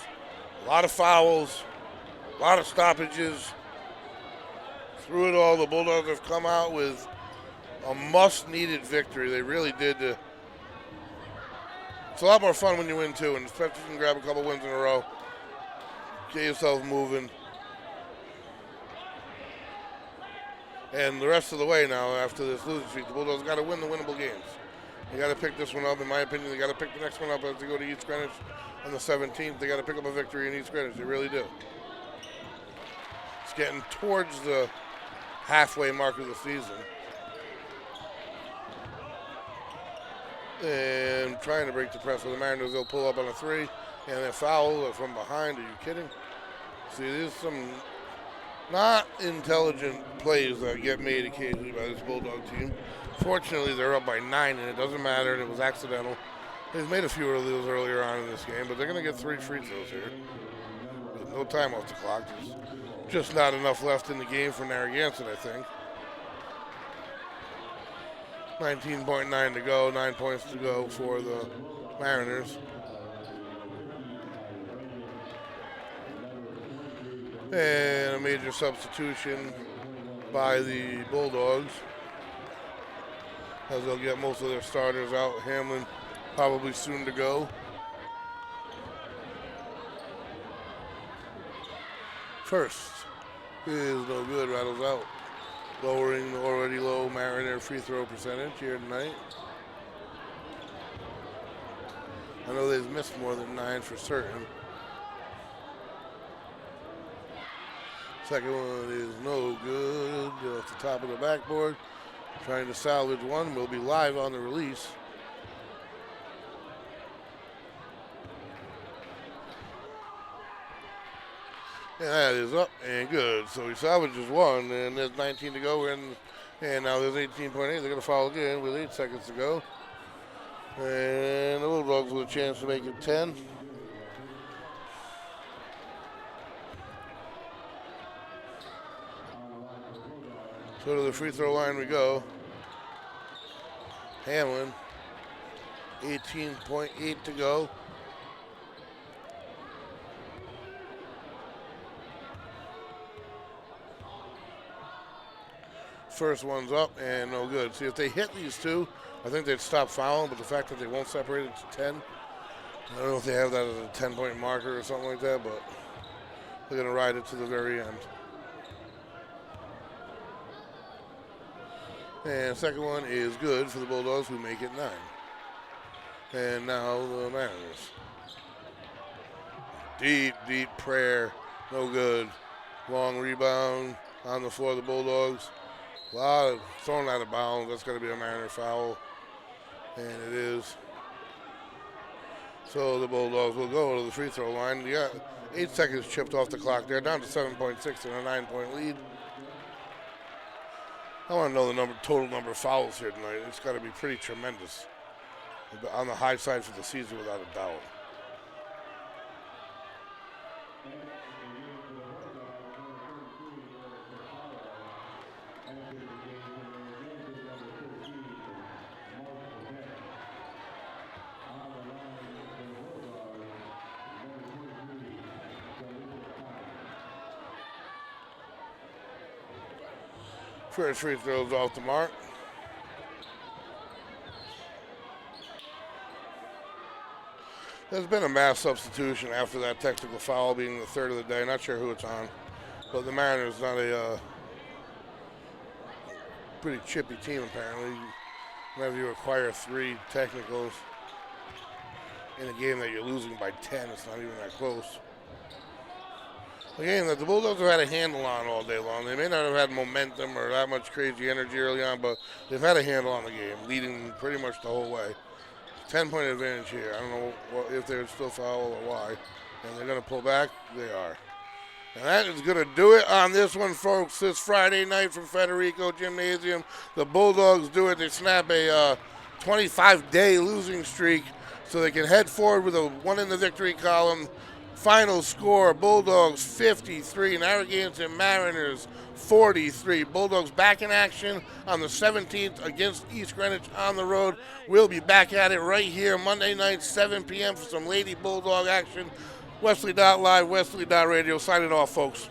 a lot of fouls, a lot of stoppages. Through it all, the Bulldogs have come out with a must-needed victory. They really did. It's a lot more fun when you win, too, and especially if you can grab a couple wins in a row. Get yourself moving. And the rest of the way now, after this losing streak, the Bulldogs got to win the winnable games. They got to pick this one up, in my opinion. They got to pick the next one up as they go to East Greenwich on the 17th. They got to pick up a victory in East Greenwich. They really do. It's getting towards the halfway mark of the season. And trying to break the press for the Mariners. They'll pull up on a 3, and then foul from behind. Are you kidding? See, there's some not intelligent plays that get made occasionally by this Bulldog team. Fortunately, they're up by 9, and it doesn't matter, and it was accidental. They've made a few of those earlier on in this game, but they're going to get 3 free throws here. With no time off the clock. There's just not enough left in the game for Narragansett, I think. 19.9 to go, 9 points to go for the Mariners. And a major substitution by the Bulldogs, as they'll get most of their starters out. Hamlin probably soon to go. First is no good, rattles out, lowering the already low Mariner free throw percentage here tonight. I know they've missed more than 9 for certain. Second one is no good, off the top of the backboard. Trying to salvage one. We'll be live on the release. And that is up and good. So he salvages one, and there's 19 to go. And now there's 18.8. They're going to foul again with 8 seconds to go. And the Bulldogs with a chance to make it 10. So to the free throw line we go. Hamlin, 18.8 to go. First one's up and no good. See, if they hit these two, I think they'd stop fouling, but the fact that they won't separate it to 10, I don't know if they have that as a 10-point marker or something like that, but they're going to ride it to the very end. And second one is good for the Bulldogs, who make it 9. And now the Mariners. Deep, deep prayer, no good. Long rebound on the floor of the Bulldogs. A lot of thrown out of bounds. That's going to be a Mariner foul. And it is. So the Bulldogs will go to the free throw line. They got 8 seconds chipped off the clock. They're down to 7.6 and a 9-point lead. I want to know the total number of fouls here tonight. It's got to be pretty tremendous. On the high side for the season, without a doubt. First free throws off the mark. There's been a mass substitution after that technical foul, being the third of the day. Not sure who it's on, but the Mariners not a pretty chippy team apparently. Whenever you acquire 3 technicals in a game that you're losing by 10, it's not even that close. A game that the Bulldogs have had a handle on all day long. They may not have had momentum or that much crazy energy early on, but they've had a handle on the game, leading pretty much the whole way. 10-point advantage here. I don't know if they're still foul or why. And they're going to pull back. They are. And that is going to do it on this one, folks. This Friday night from Federico Gymnasium. The Bulldogs do it. They snap a 25-day losing streak so they can head forward with a 1 in the victory column. Final score, Bulldogs 53, Narragansett Mariners 43. Bulldogs back in action on the 17th against East Greenwich on the road. We'll be back at it right here Monday night, 7 p.m. for some Lady Bulldog action. Westerly.live, Westerly.radio. Signing off, folks.